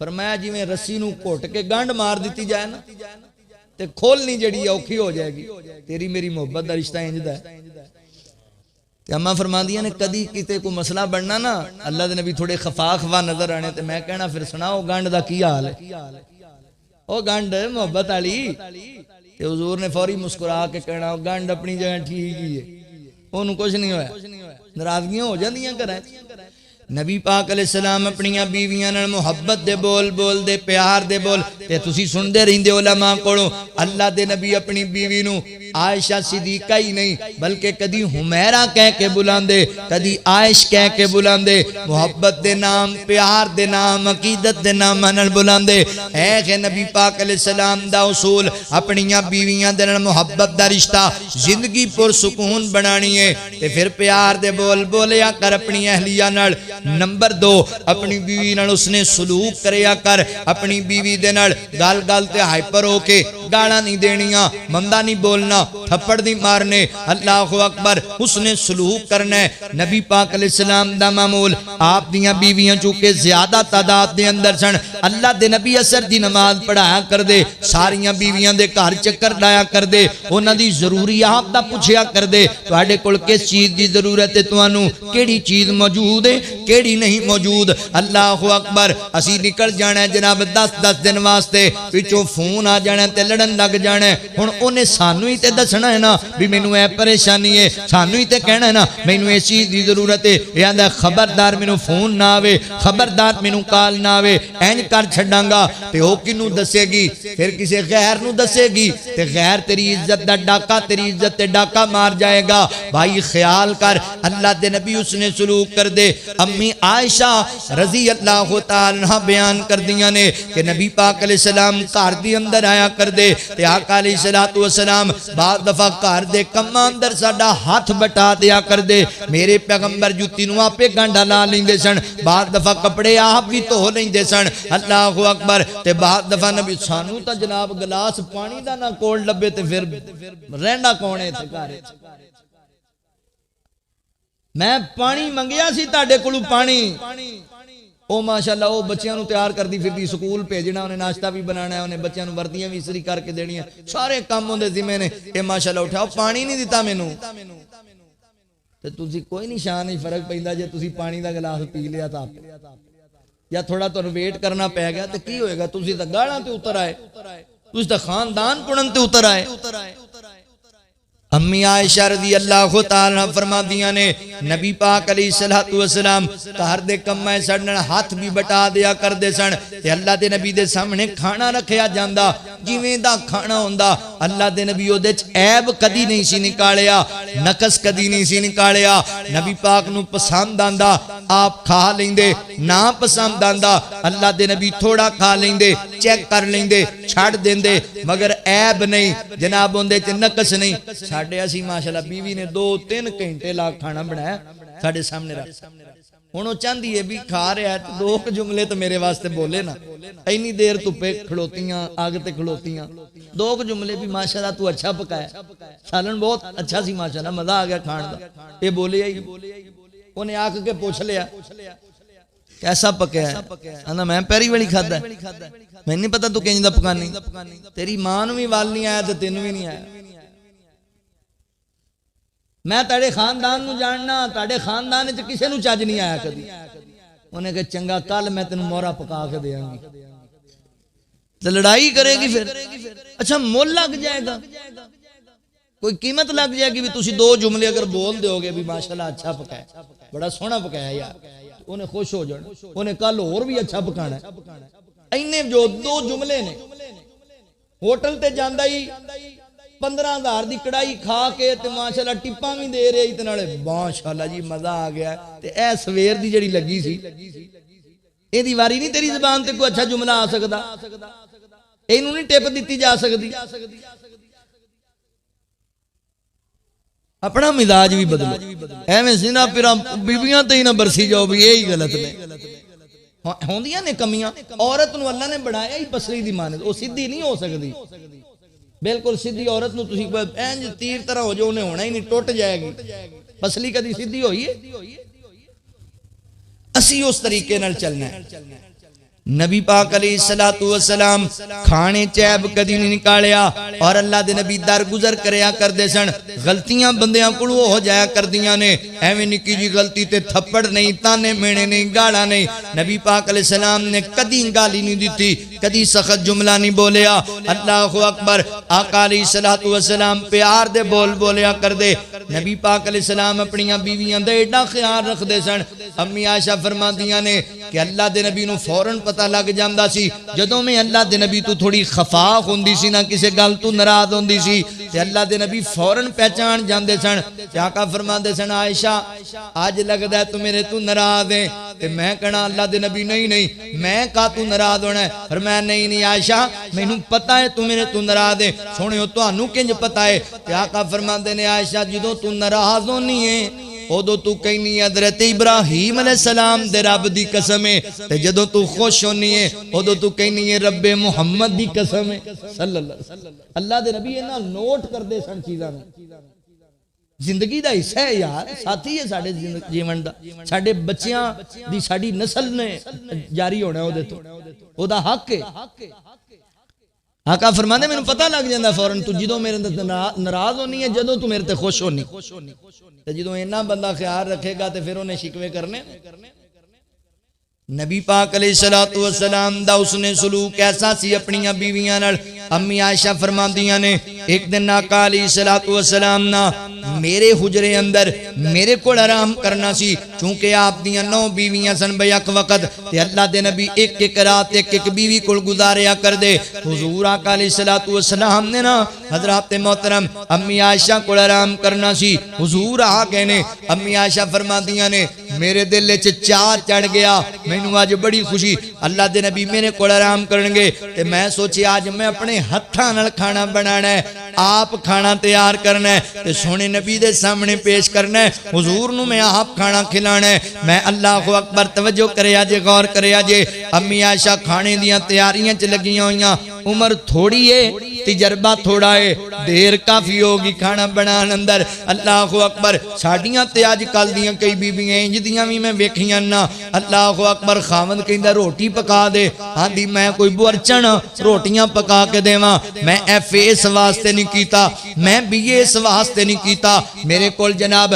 فرمایا جویں رسی نوں گھٹ کے گنڈ مار دتی جائے نا تے کھولنی جڑی اوکھی ہو جائے گی، تیری میری محبت دا رشتہ انج دا ہے۔ تے اماں فرماندیاں نے کدی کتے کو مسئلہ بننا نا اللہ دے نبی تھوڑے خفا خفا نظر آنے تے میں کہنا پھر سناؤ گنڈ دا کی حال ہے؟ او گنڈ محبت والی تے حضور نے فوری مسکرا کے کہنا گنڈ اپنی جگہ ٹھیک ہی ہے، انہوں کچھ نہیں ہویا، ناراضگیاں ہو جاندیاں کریں۔ نبی پاک علیہ السلام اپنی بیویاں نال محبت دے بول بول دے پیار دے بول تے تسی سن دے رہندے علماء کولوں اللہ دے نبی اپنی بیوی نو عائشہ صدیقہ ہی نہیں بلکہ کدی حمیرہ کہہ کے بلاندے، کدی عائش کہہ کے بلاندے، محبت دے نام پیار دے نام عقیدت دے نام نال بلاندے۔ اے کہ نبی پاک علیہ السلام دا اصول اپنی بیویاں دے نال محبت دا رشتہ زندگی پر سکون بنانی ہے تے پھر پیار دے بول بولیا کر اپنی اہلیہ نال۔ نمبر 2 اپنی بیوی نال اس نے سلوک کریا کر، اپنی بیوی دے نال گال گال تے ہائپر ہو کے گالاں نہیں دینیاں، مندہ نہیں بولنا، تھپڑ نہیں مارنے، اللہ اکبر، اس نے سلوک کرنا ہے۔ نبی پاک علیہ السلام دا معمول آپ دیاں بیویاں چونکہ زیادہ تعداد دے اندر سن، اللہ دے نبی اثر دی نماز پڑھایا کر دے، ساریاں بیویاں دے گھر چکر لایا کر دے، انہاں دی ضروریات دا پوچھیا کر دے، تواڈے کول کس چیز دی ضرورت ہے، تانوں کیڑی چیز موجود ہے کیڑی نہیں موجود۔ اللہ اکبر، اسی نکل جانا ہے جناب 10 دن واسطے، پچھوں فون آ جانا ہے تے لڑن لگ جانا ہے، ہن اونے سانو ہی تے دسنا ہے نا بھی مینوں اے پریشانی ہے، سانو ہی تے کہنا ہے نا مینوں اس چیز دی ضرورت ہے، یہ آندا خبردار مینوں فون نہ آوے، خبردار مینوں کال نہ آوے، اینج کر چھڈاں گا تے او کینوں دسے گی، پھر کسے غیر نوں دسے گی تے غیر تیری عزت دا ڈاکا تیری عزت تے ڈاکا مار جائے گا۔ بھائی خیال کر، اللہ دے نبی اس نے سلوک کر دے۔ امی عائشہ رضی اللہ تعالی عنہ بیان کر دیاں نے کہ نبی پاک علیہ السلام گھر دی اندر آیا کر دے، دے تے آقا علیہ الصلوۃ والسلام بعض دفعہ گھر دے کماں اندر ساڈا ہاتھ بٹا دیا کر دے میرے پیغمبر جُتی نوں آپے گانڈا لا لیندے سن بعض دفعہ کپڑے آپ بھی دھو لیندے سن اللہ اکبر تے بعض دفعہ نبی سانو تا جناب گلاس پانی دا نہ کول لبے تے پھر رہندا کون ہے تے گھر میں پانی منگیا سی تاڑے کلو پانی او ماشاءاللہ او بچیاں نو تیار کر دی پھر دی سکول بھیجنا انہیں ناشتہ بھی بنانا ہے انہیں بچیاں نو وردیاں بھی اسری کر کے دینی ہے سارے کام ہوندے ذمہ نے اے ماشاءاللہ اٹھاؤ پانی نہیں دیتا مینوں تے تسی کوئی نہیں شان نہیں فرق پیندا جے تسی پانی دا گلاس پی لیا تا یا تھوڑا تانوں ویٹ کرنا پے گیا تے کی ہوئے گا تسی تے گاڑاں تے اتر آئے تسی تے خاندان پڑن تے اتر آئے امی عائشہ رضی اللہ تعالیٰ فرما دیا نے نبی پاک علیہ السلام گھر دے کمائے سڑن ہاتھ بھی بٹا دیا کر دے سن تے اللہ دے نبی دے سامنے کھانا رکھیا جاندا جویں دا کھانا ہوندا اللہ دے نبی او دے عیب کدی نہیں سی نکالیا نقص کدی نہیں سی نکالیا نبی پاک نو پسند آندا آپ کھا لیندے نا پسند آندا اللہ دے نبی تھوڑا کھا لیندے چیک کر لیندے چھڑ دیندے مگر عیب نہیں جناب ہوندے تے نقص نہیں ساڑھے اسی ماشاءاللہ بیوی نے 2-3 گھنٹے لاکھ کھانا بنایا ساڑھے سامنے رکھ انہوں چاندی ہے بھی کھا رہے ہیں تو 2 جملے تو میرے واسطے بولے نا اینی دیر تو پہ کھڑوتیاں آگتے کھڑوتیاں 2 جملے بھی ماشاءاللہ تو اچھا پکایا سالن بہت اچھا سی ماشاءاللہ مزہ آگیا کھان دا یہ بولے ہی انہیں آکھ کے پوچھ لیا کیسا پکیا ہے انا میں پیری والی کھادا ہے میں نہیں پتا تو کہیں دا پکانی تیری ماں نو بھی وال نہیں آیا تو تینوں بھی نہیں آیا میں تاڑے خاندان نو جاننا تاڑے خاندان نے کسے نو چاج نہیں آیا کدی انہیں کہ چنگا کل میں تینوں مورا پکا کے دیا گی تو لڑائی کرے گی پھر اچھا مول لگ جائے گا کوئی قیمت لگ جائے گی بھی تسی 2 جملے اگر بول دیو گے بھی ماشاءاللہ اچھا پکایا بڑا سونا پکایا یار انہیں خوش ہو جانا انہیں کل اور بھی اچھا پکانا ہے اینے جو 2 جملے نے ہوٹل تے جاندہ ہی 15,000 دی کڑائی کھا کے تے ماشاءاللہ ٹپاں بھی دے رہے اتنا لے ماشاءاللہ جی مزہ آگیا تے اے سویر دی جڑی لگی سی اے دیواری نہیں تیری زبان تے کوئی اچھا جملہ آ سکدا اینوں نہیں ٹپ دیتی جا سکدی اپنا مزاج بھی بدلو ایویں سینا پھر بیبیاں تے ہی نہ برسی جاؤ بھی یہی غلط نے ہوندیاں نے کمیاں عورت نو اللہ نے بڑھایا ہی پسلی دی مانے او سیدھی نہیں ہو سکدی بالکل سیدھی عورت نو تسی اینج تیر طرح ہو جو انہیں ہونا ہی نہیں ٹوٹ جائے گی پسلی کدی سیدھی ہوئی ہے اسی اس طریقے نال چلنا ہے نبی پاک علیہ السلام کھانے چیب کدی نہیں نکالیا اور اللہ دے نبی در گزر کریا کر دے سن غلطیاں بندیاں کلو ہو جایا کر دیاں نے ایویں نکی جی غلطی تے تھپڑ نہیں تانے مینے نہیں گاڑا نہیں نبی پاک علیہ السلام نے کدی گالی نہیں دیتی کدی سخت جملہ نہیں بولیا اللہ اکبر آقا علیہ السلام پیار دے بول بولیا کر دے نبی پاک علیہ السلام اپنیاں بیویاں دے ایڈا خیال رکھ دے سن امی عائشہ فرما دیاں نے کہ اللہ دے نبی نو فوراں پتہ لگ جاندا سی جدوں میں اللہ دے نبی تو تھوڑی خفا ہوندی سی نہ کسے گل تو ناراض ہوندی سی تے اللہ دے نبی فوراں پہچان جاندے سن تے آقا فرماندے سن عائشہ آج لگدا ہے تو میرے تو ناراض ہے تے میں کہنا اللہ دے نبی نہیں میں کا تو ناراض ہونا ہے فرمایا نہیں عائشہ مینوں پتہ ہے تو میرے تو ناراض ہے سونیو تانوں کنج پتہ ہے تے آقا فرماندے نے عائشہ جدوں تو ناراض ہونی ہے اودو تو کہنی حضرت ابراہیم علیہ السلام دے رب دی قسم ہے تے جدو تو خوش ہونی ہے اودو تو کہنی ہے رب محمد دی قسم ہے صلی اللہ علیہ وسلم اللہ دے نبی اینا نوٹ کر دے سن چیزاں زندگی دا حصہ ہے یار ساتھی ہے ساڑھے جیون دا ساڑھے بچیاں دی ساڑھی نسل نے جاری ہونا ہے اودے تو او دا حق ہے آقا فرمانے میں پتہ لگ جاندہ فوراں تو جدو میرے اندر ناراض ہونی ہے جدو تو میرے تے خوش ہونی جدو اینا بندہ خیال رکھے گا تے پھر انہیں شکوے کرنے نبی پاک علیہ السلام دا اس نے سلوک ایسا سی اپنیاں بیویاں نال امی عائشہ فرماندیاں نے ایک دن آقا علیہ السلام نا میرے حجرے اندر میرے کو آرام کرنا سی چونکہ آپ دیاں 9 بیویاں سن بیک وقت تے اللہ دے نبی ایک رات ایک بیوی کو گزاریا کر دے حضور آقا علیہ السلام نے نا حضرات محترم امی عائشہ کو آرام کرنا سی حضور آگے نے امی عائشہ فرماندیاں نے میرے دل وچ چاہ چڑھ گیا مینوں اج بڑی خوشی اللہ دے نبی میرے کول آرام کرن گے تے میں سوچیا اج میں اپنے ہتھاں نال کھانا بنانا ہے آپ کھانا تیار کرنا ہے تے سونے نبی دے سامنے پیش کرنا ہے حضور نو میں آپ کھانا کھلانا ہے میں اللہ اکبر توجہ کریا جے غور کریا جے امی عائشہ کھانے دیاں تیاریاں چ لگیاں ہویاں عمر تھوڑی ہے تجربہ تھوڑا ہے دیر کافی ہوگی کھانا بنان اندر اللہ اکبر ساڈیاں تے اج کل دیاں کئی بیبیاں انج دیاں وی میں ویکھیاں نا اللہ اکبر خاوند کہندا روٹی پکا دے آندی میں کوئی برچن روٹیاں پکا کے دیواں میں ایف اے اس واسطے نہیں کیتا میں بی اے اس واسطے نہیں کیتا میرے کول جناب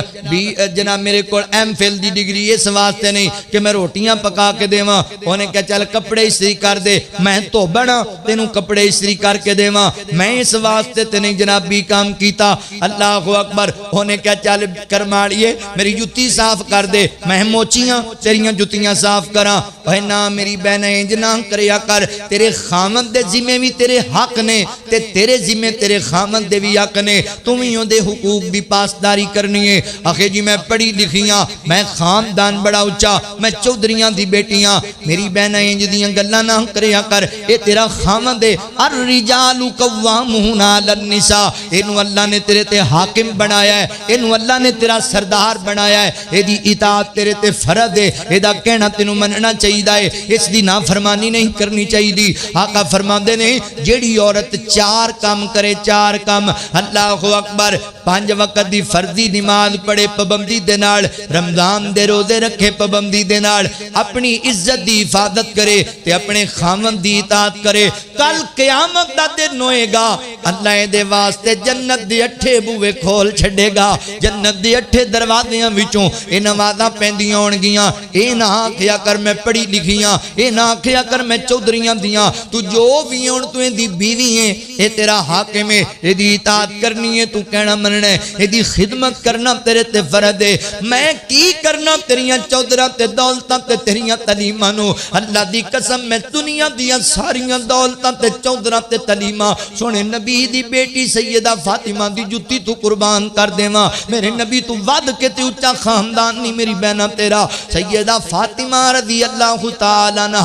میرے کول ایم فل دی ڈگری اس واسطے نہیں کہ میں روٹیاں پکا کے دیواں اونے کہا چل کپڑے استری کر دے میں تو بنا تینوں کپڑے استری کر کے دیواں میں اس واسطے تے نہیں جناب بھی کام کیتا اللہ اکبر اونے کہا چل کرماڑیے میری جُتی صاف کر دے میں موچیاں تیریاں جُتیاں صاف کراں اے نا میری بہن انج نہ کریا کر تیرے خامند دے ذمہ بھی تیرے حق نے تے تیرے ذمہ تیرے خامند دے بھی حق نے تم ہی دے حقوق دی پاسداری کرنی ہے آخے جی میں پڑھی لکھیاں میں خاندان بڑا اونچا میں چودھریاں دی بیٹیاں میری بہن انج دیاں گلاں نہ کریا کر اے تیرا خامند ہے الرجال قوامون علی النساء اینو اللہ نے تیرے تے حاکم بنایا ہے اینو اللہ نے تیرا سردار بنایا ہے اے دی اطاعت تیرے تے فرض ہے اے دا کہنا تینوں مننا چاہیے ہے اس دی نافرمانی نہیں کرنی چاہیے دی آقا فرماندے نے جیڑی عورت 4 کام کرے 4 کام اللہ اکبر 5 وقت دی فرضی نماز پڑھے پابندی دے نال رمضان دے روزے رکھے پابندی دے نال اپنی عزت دی حفاظت کرے تے اپنے خاوند دی اطاعت کرے کل قیامت دا دن ہوئے گا اللہ دے واسطے جنت دی 8 بوئے کھول چھڑے گا جنت دی 8 دروازیاں وچوں اے نمازاں پیندیاں ہون گیاں اے نہ آکھیا کر میں پڑھی لکھیاں اے نہ آکھیا کر میں چودھریاں دیاں تو جو بھی ہون تو دی بیوی ہیں اے تیرا حاکم ہے اے دی اطاعت کرنی ہے تو کہنا مننا ہے اے دی خدمت کرنا تیرے تے فرض ہے میں کی کرنا تیریاں چودھراں تے دولتاں تے تیریاں تعلیماں نو اللہ دی قسم میں دنیا دیاں ساریاں دولتاں تے چودھراں تے تعلیماں سونے نبی دی بیٹی سیدہ فاطمہ دی جُتی تو قربان کر دیواں میرے نبی تو ود کے تے اونچا خاندان نہیں میری بہنا تیرا سیدہ فاطمہ رضی اللہ تعالی عنہ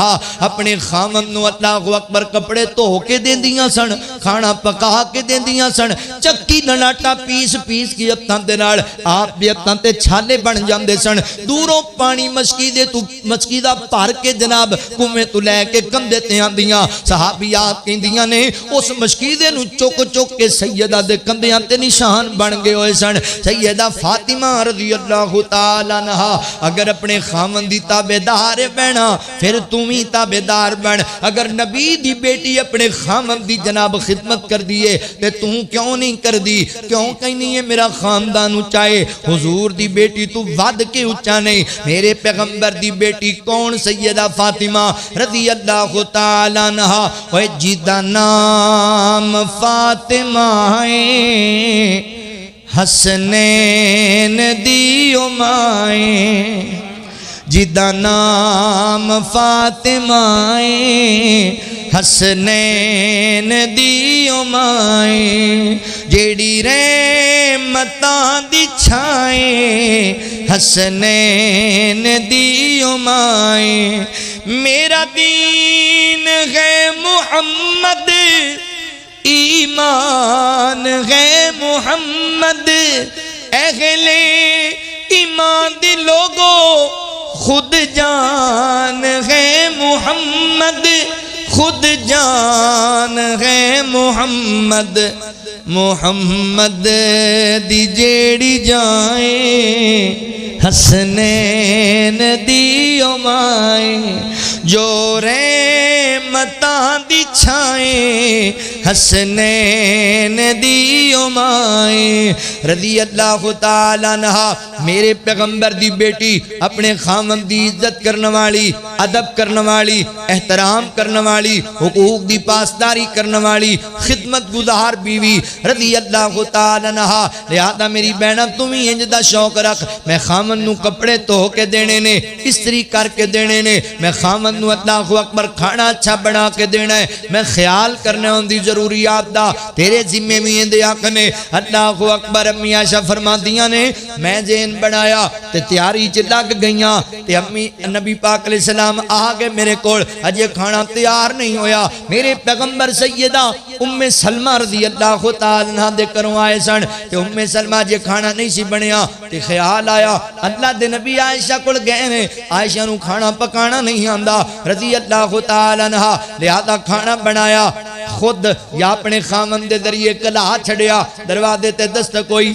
اپنے خاوند نو اللہ اکبر کپڑے دھو کے دیندیاں سن کھانا پکا کے دیندیاں سن چکی ناٹا پیس پیس کی ہتھاں دے نال آپ بھی ہتھاں تے چھالے بن جاندے سن دوروں پانی مشکی دا بھر کے جناب کنویں تو لے کے کندھے تے آندیاں صحابیات کہندیاں نے اس مشکیدے نو چک چک کے سیدہ دے کندھیاں تے نشان بن گئے ہوئے سن سیدہ فاطمہ رضی اللہ تعالی عنہ اگر اپنے خاوند دی تابعدار بنا پھر تم ہی تابعدار بن اگر نبی دی بیٹی اپنے خاوند دی جناب خدمت کر دیے تے تم کیوں نہیں کر دی کیوں کہنی ہے میرا خاندان اونچا ہے حضور دی بیٹی تو ود کے اونچا نہیں میرے پیغمبر دی بیٹی کون سیدہ فاطمہ رضی اللہ تعالی عنہ اوے جیدا نام فاطمہ ہے حسنین دی مائیں جیدا نام فاطمہ ہے حسنین دی مائیں جیڑی رحمتاں دی چھائیں حسنین دی مائیں میرا دین ہے محمد ایمان ہے محمد اہل ایمان دی لوگو خود جان ہے محمد خود جان ہے محمد محمد دی جیڑی جائیں حسنین دی مائیں جو رحمتاں دی چھائیں حسنین دی مائیں رضی اللہ تعالی عنہ میرے پیغمبر دی بیٹی اپنے خاوند دی عزت کرنے والی ادب کرنے والی احترام کرنے والی حقوق دی پاسداری کرنے والی خدمت گزار بیوی رضی اللہ تعالی عنہ لہذا میری بہنہ تم ہی انج دا شوق رکھ میں خاوند نو کپڑے دھو کے دینے نے استری کر کے دینے نے میں خاوند نو اللہ اکبر کھانا اچھا بنا کے دینا ہے میں خیال کرنے ہوں دی ضروریات دا تیرے ذمہ بھی دے حق نے اللہ اکبر امی عائشہ فرما دیاں نے میں ذہن بنایا تے تیاری چ لگ گئیاں تے امی نبی پاک علیہ السلام آگے میرے کول اجے کھانا تیار نہیں ہویا میرے پیغمبر سیدہ ام سلمہ رضی اللہ تعالی عنہ دے کروں آئے سن تے ام سلمہ جے کھانا نہیں سی بنیا تے خیال آیا اللہ دے نبی عائشہ کول گئے نے عائشہ نو کھانا پکانا نہیں آندا رضی اللہ تعالی عنہ لہذا کھانا بنایا خود یا اپنے خامن دے ذریعے کلا چھڑیا دروازے تے دستک ہوئی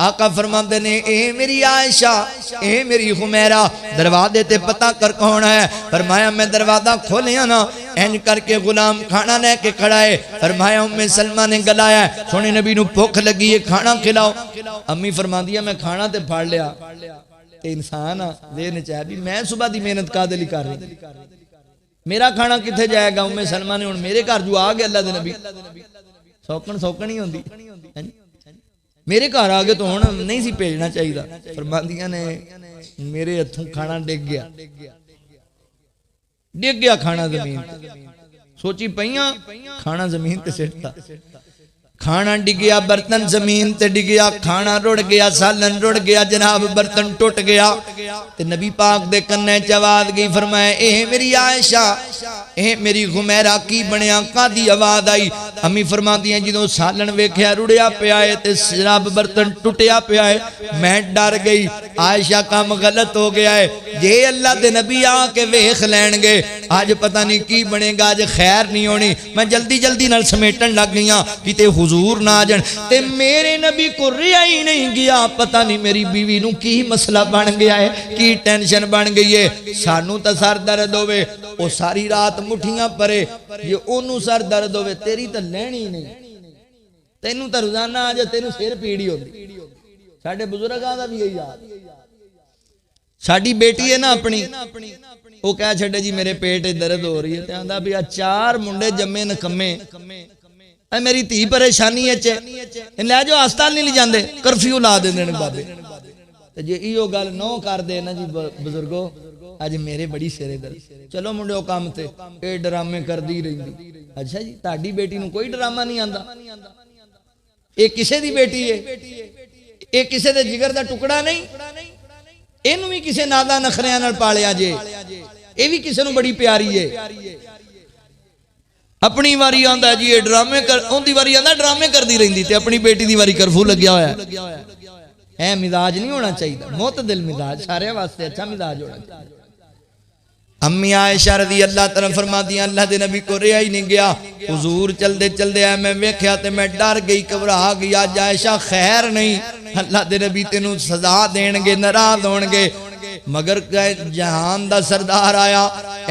آقا فرماندے نے اے میری عائشہ اے میری خمیرہ دروازے تے پتہ کر کون ہے فرمایا میں دروازہ کھولیا نا اینج کر کے غلام کھانا لے کے کھڑا ہے فرمایا ام سلمہ نے گلایا ہے سونے نبی نو بھوک لگی ہے کھانا کھلاؤ امی فرما دیا میں کھانا تے پھاڑ لیا تے انسان ذہن چاہے بھی میں صبح دی محنت کا دلی کر رہی میرا کھانا کتھے جائے گا ام سلمہ نے میرے گھر جو آ گیا اللہ دے نبی سوکن ہی ہوندی میرے گھر آگے تو ہونا نہیں سی بھیجنا چاہیے فرماندیاں نے میرے ہتھوں کھانا ڈگ گیا کھانا زمین سوچی پئیاں کھانا زمین تے سٹتا کھانا ڈگیا برتن زمین تے ڈگیا کھانا رڑ گیا سالن رڑ گیا جناب برتن ٹوٹ گیا تے نبی پاک دے کنے چواز گئی فرمائے اے میری عائشہ اے میری خمیرہ کی بنیا کا دی آواز آئی امی فرما دیا جدوں سالن ویکھیا رڑیا پیا ہے تے جناب برتن ٹوٹیا پیا ہے میں ڈر گئی عائشہ کام غلط ہو گیا ہے جے اللہ دے نبی آ کے ویکھ لین گے آج پتہ نہیں کی بنے گا آج خیر نہیں ہونی میں جلدی نال سمیٹن لگ گئیاں کیتے حضور نہ جن تے میرے نبی کو رہا ہی نہیں گیا پتہ نہیں میری بیوی نو کی مسئلہ بن گیا ہے کی ٹینشن بن گئی ہے سانو تا سر درد ہوئے او ساری رات مٹھیاں پرے یہ اونو سر درد ہوئے تیری تا لینی نہیں تینو تا روزانہ آجا تینو سیر پیڑی ہوندی ساڑھے بزرگ آدھا بھی یہی یاد ساڑھی بیٹی ہے نا اپنی وہ کہا چھڑے جی میرے پیٹ درد ہو رہی ہے تے آندھا بھی 4 منڈے جمے نکمے اے میری تھی پریشانی ہے ان لے جو ہسپتال نہیں لی جاندے کرفیو لا دے دینے بابے جی ایو گل نو کر دے نا جی بزرگو آج میرے بڑی سیرے در چلو منڈے او کام تے اے ڈرامے کر دی رہی دی اچھا جی تاڑی بیٹی نو کوئی ڈرامہ نہیں آندا اے کسے دی بیٹی ہے اے کسے دے جگر دا ٹکڑا نہیں اینو بھی کسے نادا نخریاں نال پالیا جے اے بھی کسے نو بڑی پیاری ہے اپنی واری آندا جی یہ ڈرامے کر اون دی واری آندا ڈرامے کر دی رہندی تے اپنی بیٹی دی واری کرفو لگیا ہویا ہے مزاج نہیں ہونا چاہیے معتدل مزاج سارے واسطے اچھا مزاج ہونا چاہیے امی عائشہ رضی اللہ تعالیٰ فرما دیا اللہ دے نبی کو رہا ہی نہیں گیا حضور چل دے آئے میں ویکھیا تے میں ڈر گئی گھبرا گیا عائشہ خیر نہیں اللہ دے نبی تینوں سزا دین گے ناراض ہون گے مگر جہان دا سردار آیا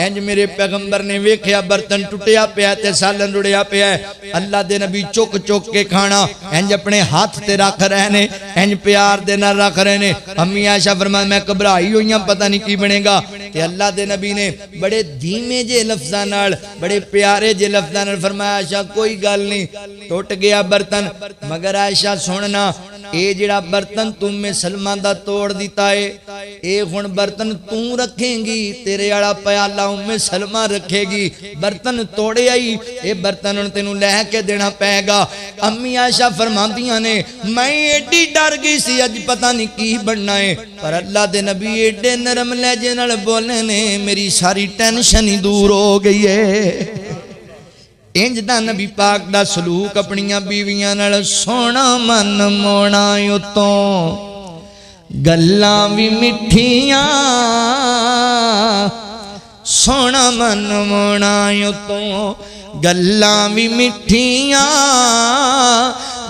انج میرے پیغمبر نے ویکھیا برتن ٹوٹیا پیا تے سالن رڑیا پیا ہے اللہ دے نبی چک کے کھانا انج اپنے ہاتھ تے رکھ رہے نے انج پیار دے نال رکھ رہے نے امی عائشہ فرمایا میں گھبرائی ہوئیاں پتہ نہیں کی بنے گا تے اللہ دے نبی نے بڑے دھیمے جے لفظاں نال بڑے پیارے جے لفظاں نال فرمایا عائشہ کوئی گل نہیں ٹوٹ گیا برتن مگر عائشہ سننا اے جڑا برتن تم میں سلمان دا توڑ دیتا ہے اے ہن برتن توں رکھیں گی تیرے آڑا پیالہ میں سلمہ رکھے گی برتن توڑے آئی اے برتن ان تینوں لے کے دینا پہے گا امی عائشہ فرماندیاں نے میں ایڈی ڈر گئی سی اج پتہ نہیں کی بننا ہے پر اللہ دے نبی ایڈے نرم لہجے نال بولنے نے میری ساری ٹینشن ہی دور ہو گئی ہے انج دا نبی پاک دا سلوک اپنیاں بیویاں نال سونا من مونا یوتوں گلاں بھی مٹھیاں سونا من مونا یوتوں گلاں بھی مٹھیاں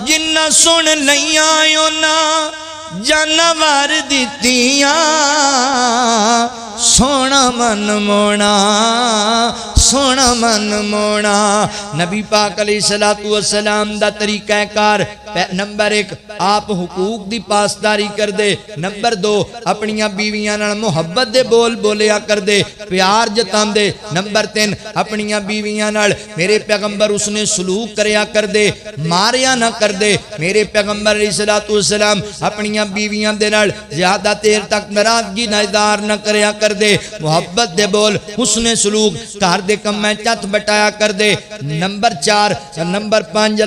جنہ سن لیاں یونا جانور دیتیاں سونا من مونا سونا من مونا نبی پاک علیہ السلام دا طریقہ کار نمبر 1 آپ حقوق دی پاسداری کر دے نمبر 2 اپنیاں بیویاں نال محبت دے بول بولیا کر دے پیار جتان دے نمبر 3 اپنیاں بیویاں نال میرے پیغمبر اس نے سلوک کریا کر دے ماریا نہ کر دے میرے پیغمبر علیہ السلام اپنیاں بیویاں دے نال زیادہ دیر تک ناراضگی نہ اظہار نہ کریا کر کر دے محبت دے بول حسن سلوک گھر دے کم میں چت بٹایا کر دے نمبر 4 نمبر 5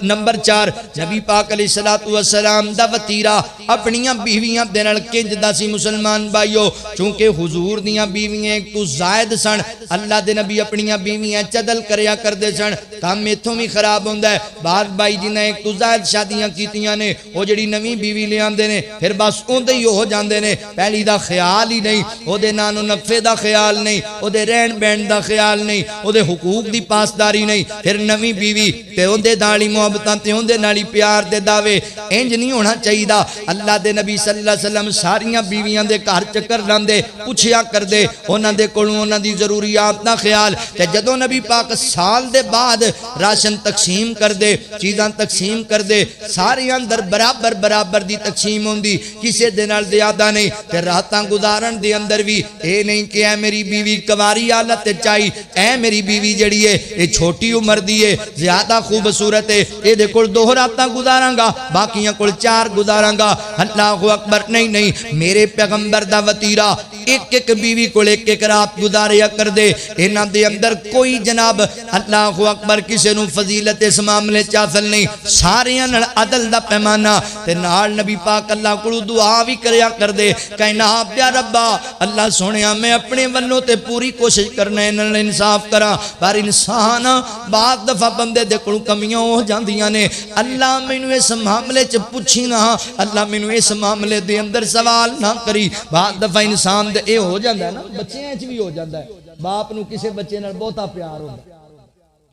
نمبر 4 نبی پاک علیہ الصلوۃ والسلام دا وتیرا اپنیاں بیویاں دے نال کنج دا سی مسلمان بھائیو چونکہ حضور دیاں بیویاں ایک تو زائد سن اللہ دے نبی اپنیاں بیویاں چدل کریا کر دے سن کام ایتھوں بھی خراب ہوندا ہے بعض بھائی جنہیں ایک تو زائد شادیاں کیتیاں نے او جڑی نویں بیوی لے آندے نے پھر بس اوندے ہی ہو جاندے نے پہلی دا خیال ہی نہیں او دے نانو نفے دا خیال نہیں او دے رہن بہن دا خیال نہیں او دے حقوق دی پاسداری نہیں پھر نویں بیوی تے اوندے نالی محبتاں تے اوندے نالی پیار دے دعوے انج نہیں ہونا چاہیے اللہ دے نبی صلی اللہ علیہ وسلم ساریاں بیویاں دے گھر چکر لاندے پوچھیا کر دے انہاں دے کولوں انہاں دی ضروریات دا خیال تے جدوں نبی پاک سال دے بعد راشن تقسیم کر دے چیزاں تقسیم کر دے سارے اندر برابر برابر دی تقسیم ہوندی کسے دے نال زیادہ نہیں تے راتاں گزارن دے اندر بھی اے نہیں کہ اے میری بیوی کنواری حالت تے چاہی اے میری بیوی جڑی ہے اے چھوٹی عمر دی ہے زیادہ خوبصورت ہے اے دے کول 2 راتاں گزاراں گا باقیاں کول 4 گزاراں گا اللہ اکبر نہیں میرے پیغمبر دا وتیرا ایک ایک بیوی کو ایک ایک رات گزاریا کر دے انہاں دے اندر کوئی جناب اللہ اکبر کسے نو فضیلت اس معاملے چاثل نہیں ساریاں نال عدل دا پیمانہ تے نال نبی پاک اللہ کو دعا بھی کریا کر دے کہنا یا ربا اللہ سونیا میں اپنے ولوں تے پوری کوشش کرنا انہاں انصاف کراں پر انسان بعض دفعہ بندے دے کولوں کمیاں ہو جاندیاں نے اللہ مینوں اس معاملے چ پوچھی نہ اللہ مینوں اس معاملے دے اندر سوال نہ کری بعض دفعہ انسان دے اے ہو جاندا ہے نا بچیاں وچ بھی ہو جاندا ہے باپ نو کسے بچے نال بہتا پیار ہوندا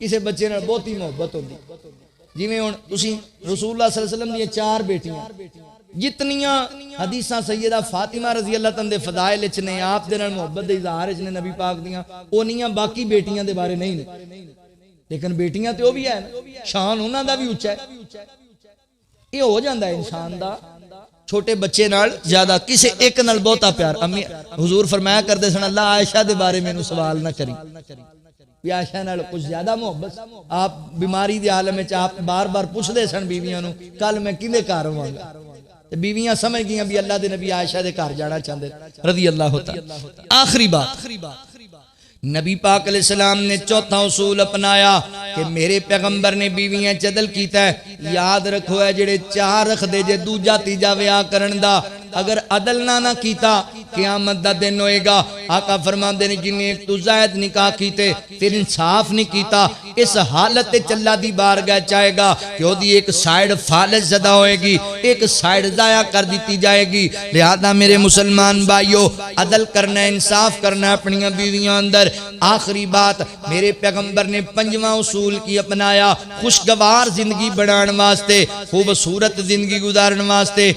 کسے بچے نال بہتی محبت ہوندی جویں ہن تسی رسول اللہ صلی اللہ علیہ وسلم دی 4 بیٹیاں جتنیاں حدیثاں سیدہ فاطمہ رضی اللہ تعالی دے فضائل وچ نے آپ دے نال محبت دے اظہار وچ نے نبی پاک دیاں اونیاں باقی بیٹیاں دے بارے نہیں نے لیکن بیٹیاں تے او بھی ہے شان انہاں دا بھی اونچا ہے یہ ہو جاندہ ہے انسان دا چھوٹے بچے نال زیادہ کسے ایک نال بہتا پیار امی حضور فرمایا کر دے سن اللہ عائشہ دے بارے میں سوال نہ کری بھی عائشہ نال کچھ زیادہ محبت آپ بیماری دے عالم میں آپ بار بار پوچھ دے سن بیویاں نو کل میں کیندے گھر ہوواں گا بیویاں سمجھ گئیاں بھی اللہ دے نبی عائشہ دے گھر جانا چاہندے رضی اللہ تعالی آخری بات نبی پاک علیہ السلام نے چوتھا اصول اپنایا کہ میرے پیغمبر نے بیویاں چدل کیتا ہے یاد رکھو ہے جڑے 4 رکھ دے جے دوجا تیجا ویاہ کرن دا اگر عدل نہ کیتا قیامت دا دن ہوئے گا آقا فرماندے نے جنہیں ایک تو زائد نکاح کیتے پھر انصاف نہیں کیتا اس حالت چلا دی بارگاہ چاہے گا کہ وہ دی ایک سائیڈ فالج زدہ ہوئے گی ایک سائیڈ ضائع کر دیتی جائے گی لہذا میرے مسلمان بھائیو عدل کرنا انصاف کرنا اپنی بیویاں اندر آخری بات میرے پیغمبر نے 5واں اصول کی اپنایا خوشگوار زندگی بنان واسطے خوبصورت زندگی گزارن واسطے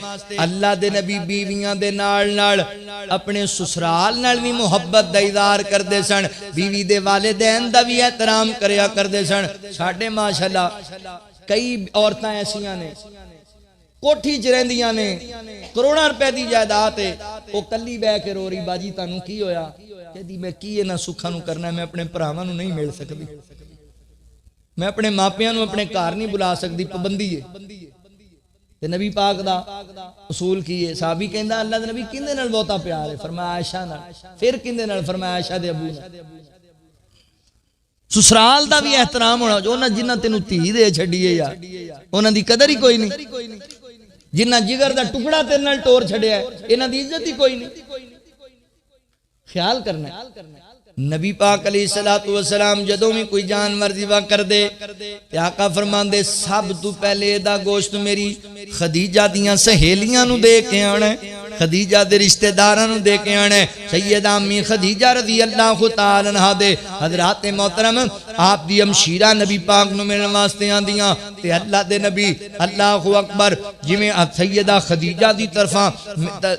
اللہ دے نبی بیویاں دے نال اپنے سسرال نال بھی محبت دا اظہار کر دے سن بیوی دے والدین دا بھی احترام کریا کر دے سن ساڈے ماشاءاللہ کئی عورتاں ایسیاں نے کوٹھی چ رہندیاں نے کروڑاں روپے دی جائیداد ہے او کلی بہ کے رو رہی باجی تانوں کی ہویا کہدی میں کی انہاں سکھاں نوں کرنا میں اپنے بھراواں نوں نہیں مل سکدی میں اپنے ماپیاں نوں اپنے گھر نہیں بلا سکدی پابندی ہے تے نبی پاک دا اصول کی ہے صحابی کہندا اللہ دے نبی کیندے نال بہتا پیار ہے فرمایا عائشہ نال پھر کیندے نال فرمایا عائشہ دے ابو نال سسرال دا بھی احترام ہونا جو نہ جنہ تینوں دھی دے چھڈی ہے یار انہاں دی قدر ہی کوئی نہیں جنہ جگر دا ٹکڑا تیرے نال ٹور چھڈیا ہے انہاں دی عزت ہی کوئی نہیں خیال کرنا ہے نبی پاک علیہ السلام جدوں بھی کوئی جانور ذبح کر دے تے آقا فرماندے سب تو پہلے دا گوشت میری خدیجہ دیاں سہیلیاں نو دے کے آنا ہے خدیجہ دے رشتہ داراں نو دے کے آنا ہے سیدہ امی خدیجہ رضی اللہ تعالی عنہا دے حضرات محترم آپ دی ہمشیرہ نبی پاک نو ملن واسطے آندیاں تے اللہ دے نبی اللہ اکبر جویں سیدہ خدیجہ دی طرفاں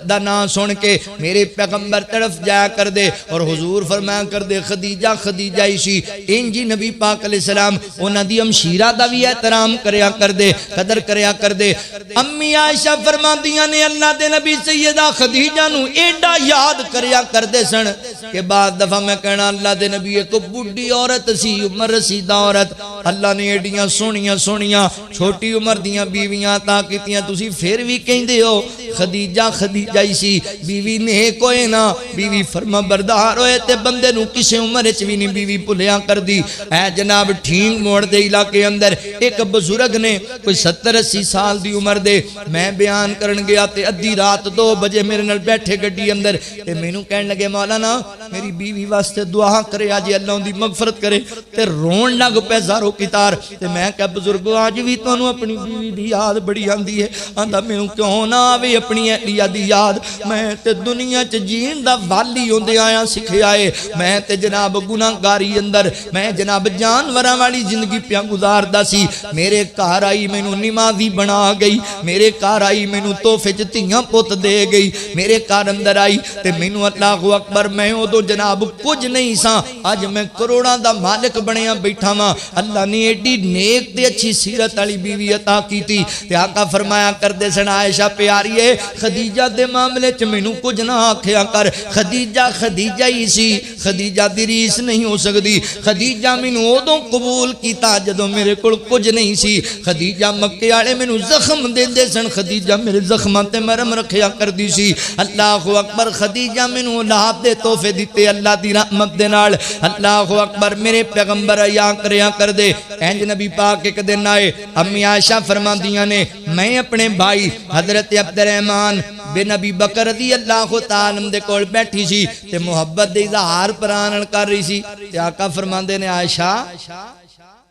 دا نام سن کے میرے پیغمبر طرف جایا کر دے اور حضور فرمایا کر دے خدیجہ خدیجہ اسی انجی نبی پاک علیہ السلام انہاں دی ہمشیرہ دا بھی احترام کریا کر دے قدر کریا کر دے امی عائشہ فرماندیاں نے اللہ دے نبی سیدہ خدیجہ نو ایڈا یاد کریا کر دے سن کہ بعد دفعہ میں کہنا اللہ دے نبی ایک بڑھی عورت سی عمر رسیدہ عورت اللہ نے ایڈیاں سونیاں سونیاں چھوٹی عمر دیاں بیویاں تا کیتیاں تسی پھر بھی کہیں دے ہو خدیجہ خدیجہ ہی سی بیوی نیک ہوئے نا بیوی فرما بردار ہوئے تے بندے نو کسے عمر چوی نہیں بیوی پلیا کر دی اے جناب ٹھینگ موڑ دے علاقے اندر ایک بزرگ نے کوئی 70-80 سال دی عمر دے میں بیان کرن گیا تے ادھی رات 2 بجے میرے نال بیٹھے گڈی اندر تے مینوں کہن لگے مولانا میری بیوی واسطے دعا کرے آج اللہ دی مغفرت کرے تے رون لگ پے زارو کتار تے میں کہ بزرگو آج بھی تانوں اپنی بیوی دی یاد بڑی آندی ہے آندا مینوں کیوں نہ آوے اپنی اہلیہ دی یاد میں تے دنیا چ جین دا والی ہوندے آیا سکھیا ہے میں تے جناب گناہگاری اندر میں جناب جانوراں والی زندگی پیا گزاردا سی میرے گھر آئی مینوں نمازی بنا گئی میرے گھر آئی مینوں تحفے چ تھیاں پت دے گئی میرے گھر اندر آئی تے مینوں اللہ اکبر میں اودوں جناب کچھ نہیں سا اج میں کروڑاں دا مالک بنیا بیٹھا ہاں اللہ نے ایڈی نیک تے اچھی سیرت والی بیوی عطا کیتی تے آقا فرمایا کردے سن عائشہ پیاری ہے خدیجہ دے معاملے چ مینوں کچھ نہ آکھیا کر خدیجہ خدیجہ ہی سی خدیجہ دی ریس نہیں ہو سکدی خدیجہ مینوں اودوں قبول کیتا جدوں میرے کول کچھ نہیں سی خدیجہ مکے والے مینوں زخم دیندے سن خدیجہ میرے زخماں تے مرہم رکھیا کردی سی اللہ اکبر خدیجہ مینوں اولاد دے تحفے دتے اللہ دی رحمت دے نال اللہ اکبر میرے پیغمبر عیا کریا کر دے انج نبی پاک ایک دن آئے امی عائشہ فرماندیاں نے میں اپنے بھائی حضرت عبد الرحمن بن ابی بکر رضی اللہ تعالی دے کول بیٹھی سی تے محبت دے اظہار پرانن کر رہی سی تے آقا فرماندے نے عائشہ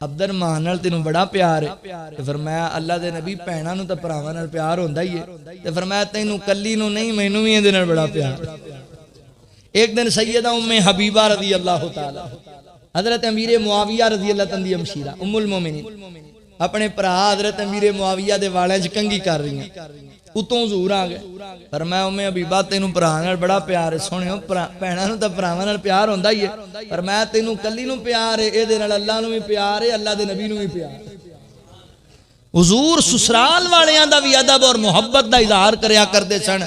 عبد الرحمن نال تینوں بڑا پیار ہے تے فرمایا اللہ دے نبی بھیناں نوں تے بھراواں نال پیار ہوندا ہی ہے تے فرمایا تینوں کلی نوں نہیں مینوں وی ایں دے نال بڑا پیار ایک دن سیدہ ام حبیبہ رضی اللہ تعالی حضرت امیر معاویہ رضی اللہ تعالی امشیرہ ام المومنین اپنے بھرا حضرت امیر معاویہ دے والیاں چ کنگھی کر رہی ہیں اتوں حضور آ گئے فرمایا ام حبیبہ تینوں بھرا نال بڑا پیار ہے سونیو بھیناں نوں تے بھراواں نال پیار ہوندا ہی ہے فرمایا تینوں کلی نوں پیار ہے اے دے نال اللہ نوں وی پیار ہے اللہ دے نبی نوں وی پیار ہے حضور سسرال والیاں دا بھی ادب اور محبت دا اظہار کریا کردے سن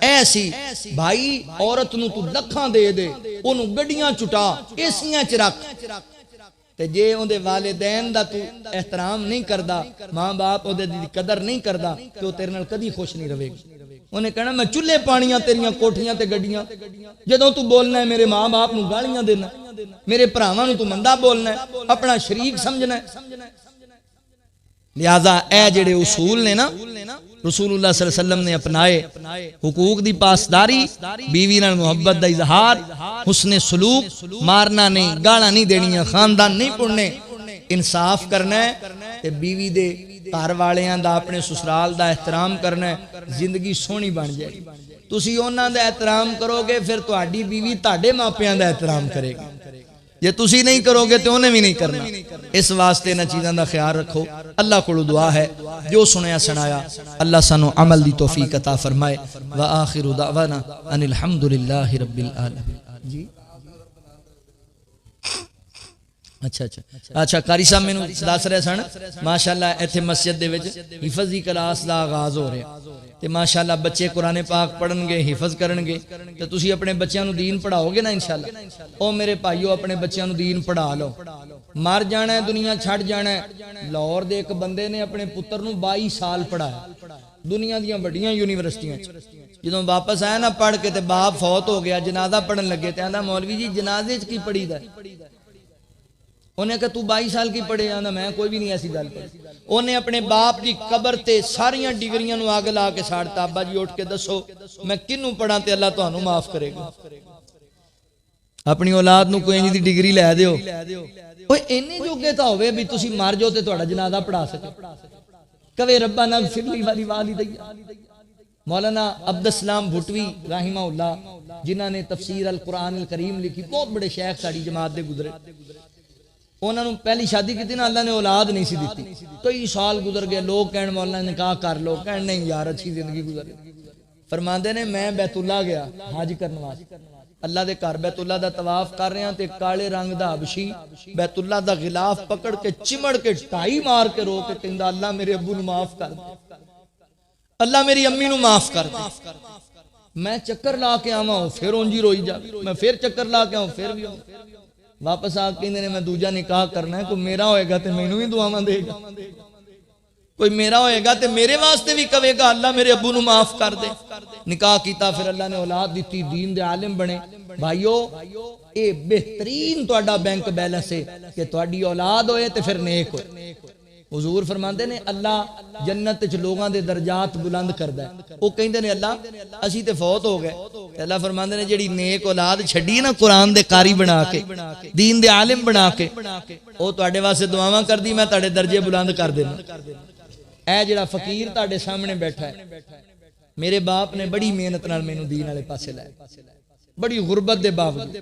ایسی بھائی عورت نوں تو لکھاں دے دے اونوں گڈیاں چٹا ایسیاں چ رکھ تے جے اون دے والدین دا تو احترام نہیں کردا ماں باپ اودے دی قدر نہیں کردا تے او تیرے نال کدی خوش نہیں رہے گا انہیں کہنا میں چولہے پانیاں تیریاں کوٹھیاں تے گڈیاں جدوں تو بولنا ہے میرے ماں باپ نوں گالیاں دینا میرے بھراواں نوں تو مندا بولنا ہے اپنا شریک سمجھنا ہے لہذا اے جڑے اصول نے نا رسول اللہ صلی اللہ علیہ وسلم نے اپنائے حقوق دی پاسداری بیوی نال محبت دا اظہار حسن سلوک مارنا نہیں گالاں نہیں دینیاں خاندان نہیں پڑھنے انصاف کرنا ہے تے بیوی دے گھر والیاں دا اپنے سسرال دا احترام کرنا ہے زندگی سونی بن جائے گی تسی انہاں دا احترام کرو گے پھر تہاڈی بیوی تہاڈے ماپیاں دا احترام کرے گی جے تسی نہیں کرو گے تو انہیں بھی نہیں کرنا اس واسطے نہ چیزاں دا خیال رکھو اللہ کو دعا ہے جو سنیا سنایا اللہ سانو عمل دی توفیق عطا فرمائے وآخر دعوانا ان الحمدللہ رب العالمین جی اچھا قاری صاحب میں دس رہے سن ماشاءاللہ ایتھے مسجد دے وچ حفظ دی کلاس دا آغاز ہو رہا تے ماشاءاللہ بچے قرآن پاک پڑھن گے حفظ کرن گے تے تسی اپنے بچیاں نو دین پڑھاؤ گے نا انشاءاللہ او میرے بھائیو اپنے بچیاں نو دین پڑھا لو مر جانا ہے دنیا چھڑ جانا ہے لاہور دے ایک بندے نے اپنے پتر نو 22 سال پڑھایا دنیا دیاں بڑیاں یونیورسٹیاں جدوں واپس آیا نا پڑھ کے تے باپ فوت ہو گیا جنازہ پڑھن لگے تے آندا مولوی جی جنازے چ کی پڑھی دا انہیں کہا تو 22 سال کی پڑھے آندا میں کوئی بھی نہیں ایسی گل پڑھی انہیں اپنے باپ کی قبر تے ساریاں ڈگریاں نو آگ لا کے ساڑتا ابا جی اٹھ کے دسو میں کنوں پڑھا تے اللہ تانوں معاف کرے گا اپنی اولاد نو کوئی نہیں دی ڈگری لے دیو اوے اینے جوگے تا ہوئے بھی تسی مار جو تے تہاڈا جنازہ پڑھا سکے کہے ربنا اغفر لی ولی والدی مولانا عبد السلام بھٹوی رحمہ اللہ جنہاں نے تفسیر القرآن الکریم لکھی بہت بڑے شیخ ساڑی جماعت دے گزرے انہوں نے پہلی شادی کی تھی نا اللہ نے اولاد نہیں سی دیتی کئی سال گزر گئے لوگ کہنے مولانا نے کہا کر لو کہنے نہیں یار اچھی زندگی گزر فرماندے نے میں بیت اللہ گیا حج کرنے واسطے اللہ دے گھر بیت اللہ دا طواف کر رہے ہیں تے کالے رنگ دا حبشی بیت اللہ دا غلاف پکڑ کے چمڑ کے ٹائی مار کے رو کے کہندا اللہ میرے ابو نو معاف کر دے اللہ میری امی نو معاف کر دے میں چکر لا کے آواں پھر اونجی روئی جا میں پھر چکر لا کے آؤں پھر بھی واپس آ کے میں دوجا نکاح کرنا ہے کوئی میرا ہوئے گا تے مینوں ہی دعاواں دے گا کوئی میرا ہوئے گا تے میرے واسطے بھی کہے گا اللہ میرے ابو نو معاف کر دے. نکاح کیتا پھر اللہ نے اولاد دیتی, دین دے عالم بنے. بھائیو اے بہترین تہاڈا بینک بیلنس ہے کہ تہاڈی اولاد ہوئے تے پھر نیک ہوئے. حضور فرماندے نے اللہ جنت وچ لوگاں دے درجات بلند کردا ہے. او کہندے نے اللہ اسی تے فوت ہو گئے, اللہ فرماندے نے جڑی نیک اولاد چھڈی نا قرآن دے قاری بنا کے, دین دے عالم بنا کے, او تہاڈے واسطے دعاواں کردی میں تہاڈے درجے بلند کر دینا. اے جڑا فقیر تہاڈے سامنے بیٹھا ہے, میرے باپ نے بڑی محنت نال مینوں دین والے پاسے لایا, بڑی غربت دے باوجود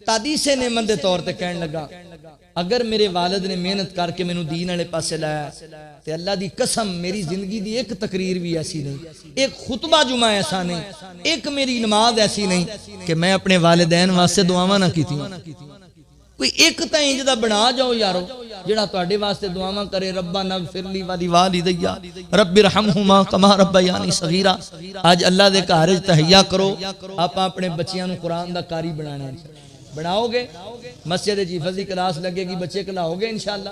تادیسے نعمت دے طور تے کہن لگا اگر میرے والد نے محنت کر کے مینوں دین والے پاسے لایا تے اللہ دی قسم میری زندگی دی ایک تقریر بھی ایسی نہیں, ایک خطبہ جمعہ ایسا نہیں, ایک میری نماز ایسی نہیں کہ میں اپنے والدین واسطے دعاواں نہ کیتی. کوئی ایک تا انج دا بنا جاؤ یارو جڑا تواڈے واسطے دعاواں کرے ربنا اغفر لی ولوالدیا رب ارحمہما کما ربیانی صغیرا. اج اللہ دے گھر وچ تہیا کرو, آپ اپنے بچیاں نو قرآن دا قاری بنانا ہے. بناؤ گے مسجد جی فضی کلاس لگے گی, بچے کلاؤ گے انشاءاللہ.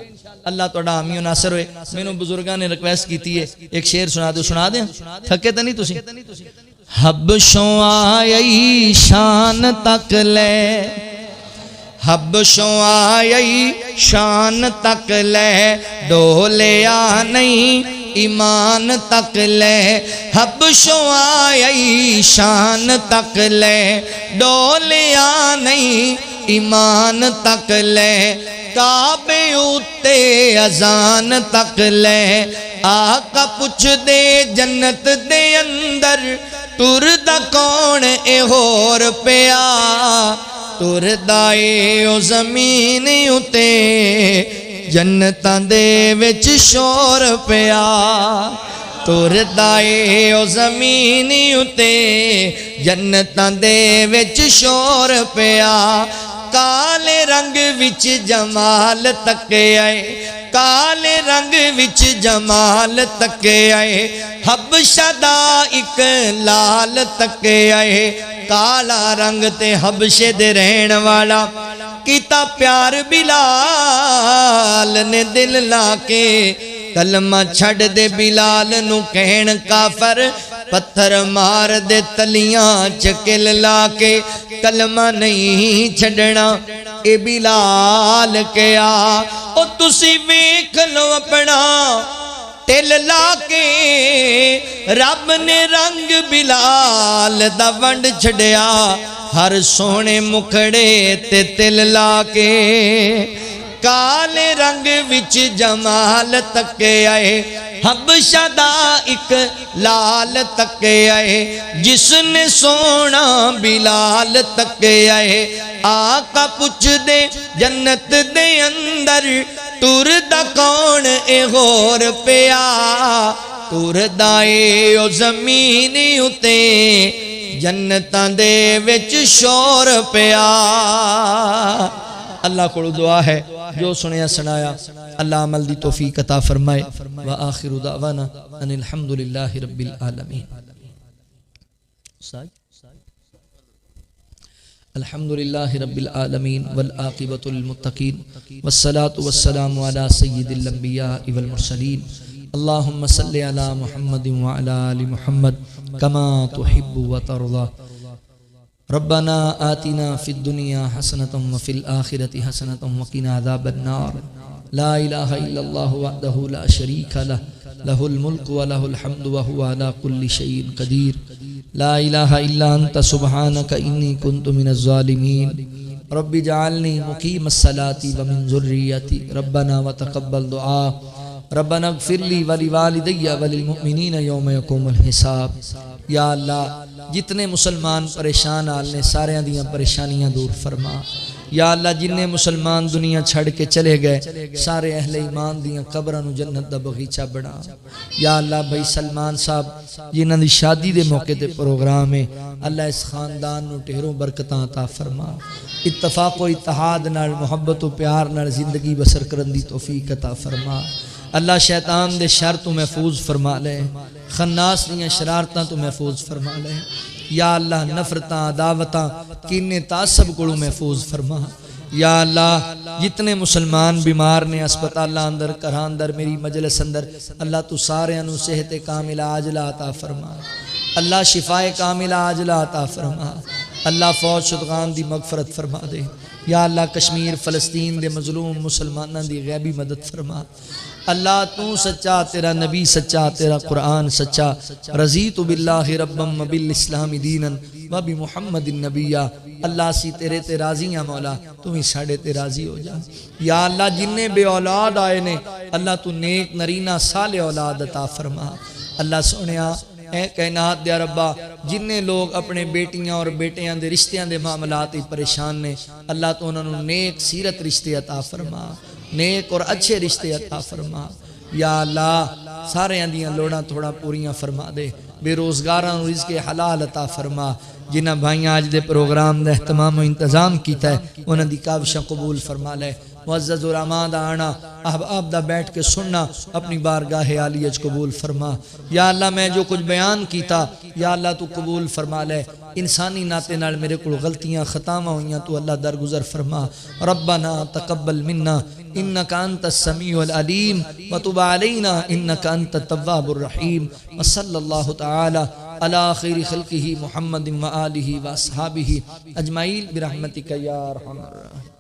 اللہ تہاڈا حامی و ناصر ہوئے. مینوں بزرگاں نے ریکویسٹ کیتی ہے ایک شعر سنا دو, سنا دیں تھکے تے نہیں تسی. حبشوں آئی شان تک لے, حبشوں آئی شان تک لے, ڈولیا نہیں ایمان تک لے. حبشوں آئی شان تک لے, ڈولیا نہیں ایمان تک لے. کعبے اُتے اذان تک لے, آقا پوچھ دے جنت دے اندر ٹردا کون اے ہور پیا. ٹردا اے او زمین اُتے جنتاں دے وچ شور پیا. ٹردا اے او زمین اُتے جنتاں دے وچ شور پیا. کالے رنگ وچ جمال تکے آئے, کالے رنگ وچ جمال تکے آئے. حبشہ دا ایک لال تکے آئے, کالا رنگ تے حبشے دے رہن والا. کیتا پیار بلال نے دل لا کے, کلمہ چھڑ دے بلال نو کہن کافر. پتھر مار دے تلیاں چکل لا کے, کلمہ نہیں چھڑنا اے بلال کیا. او تسی ویکھ لو اپنا تل لا کے, رب نے رنگ بلال دا ونڈ چھڑیا. ہر سونے مکھڑے تے تل لا کے, کالے رنگ وچ جمال تکے آئے. حبشہ دا ایک لال تکے آئے, جس نے سونا بلال تکے آئے. آقا پوچھ دے جنت دے اندر ٹردا کون اے غور پیا. ٹردا اے او زمین اُتے جنتاں دے وچ شور پیا. اللہ کو دعا ہے جو سنیا سنایا اللہ عمل دی توفیق عطا فرمائے. وآخر دعوانا ان الحمدللہ رب العالمین. الحمدللہ رب العالمین والعاقبۃ للمتقین والصلاة والسلام علی سید الانبیاء والمرسلین. اللہم صلی علی محمد وعلی آل محمد کما تحب وترضى. ربنا آتنا فی الدنیا حسنة وفی الآخرة حسنة وقنا عذاب النار. لا الہ الا اللہ وحدہ لا شریک لہ, لہ الملک ولہ الحمد وہو علی کل شیء قدیر. لا الہ الا انت سبحانک انی کنت من الظالمین. رب جعلنی مقیم الصلاة ومن ذریتی. ربنا وتقبل دعا. ربنا اغفر لی ولوالدی وللمؤمنین یوم یقوم الحساب. یا اللہ جتنے مسلمان پریشان حال نے سارے دیاں پریشانیاں دور فرما. یا اللہ جنہیں مسلمان دنیا چھڑ کے چلے گئے سارے اہل ایمان دیاں قبراں نو جنت دا بغیچہ بنا. یا اللہ بھائی سلمان صاحب جنہاں دی شادی دے موقع تے پروگرام ہے, اللہ اس خاندان نو ڈھیروں برکتاں عطا فرما. اتفاق و اتحاد نال محبت و پیار نال زندگی بسر کرن دی توفیق عطا فرما. اللہ شیطان دے شر تو محفوظ فرما لے, خناس دیاں شرارتاں تو محفوظ فرما لے. یا اللہ نفرتاں عداوتاں کینے تعصب کو محفوظ فرما. یا اللہ جتنے مسلمان بیمار نے اسپتال اندر گھراں اندر میری مجلس اندر اللہ تو سارے انو صحت کاملہ عاجلہ عطا فرما اللہ شفاء کاملہ عاجلہ عطا فرما اللہ فوج شدگان دی مغفرت فرما دے یا اللہ کشمیر فلسطین دے مظلوم مسلمانان دی غیبی مدد فرما اللہ تو سچا تیرا نبی سچا تیرا قرآن سچا رضیت باللہ ربم بالاسلام دینا و بمحمد النبیہ اللہ سی تیرے تے راضی ہیں مولا تمہیں ساڑھے تے راضی ہو جا یا اللہ جننے بے اولاد آئے نے اللہ تو نیک نرینہ صالح اولاد عطا فرما اللہ سونیا اے کائنات دیا ربا جننے لوگ اپنے بیٹیاں اور بیٹیاں دے رشتیاں دے معاملات پریشان نے اللہ تو انہوں نے نیک سیرت رشتے عطا فرما نیک اور اچھے رشتے عطا فرما یا اللہ سارے اندیاں لوڑاں تھوڑا پوریاں فرما دے بے روزگاراں رزق حلال عطا فرما جنہ بھائیاں آج دے پروگرام دے اہتمام و انتظام کیتا ہے انہاں دی کاوشاں قبول فرما لے معزز علماء دا آنا احباب دا بیٹھ کے سننا اپنی بارگاہ عالیج قبول فرما یا اللہ میں جو کچھ بیان کیتا یا اللہ تو قبول فرما لے انسانی ناتے نال میرے کو غلطیاں خطاواں ہوئیاں تو اللہ درگزر فرما ربنا تقبل منا انکا انت السمیع العلیم وتب علینا انکا انت التواب الرحیم وصلی اللہ تعالی علی خیر خلقہ محمد و آلہ و اصحابہ اجمعین برحمتک یا ارحم الراحمین.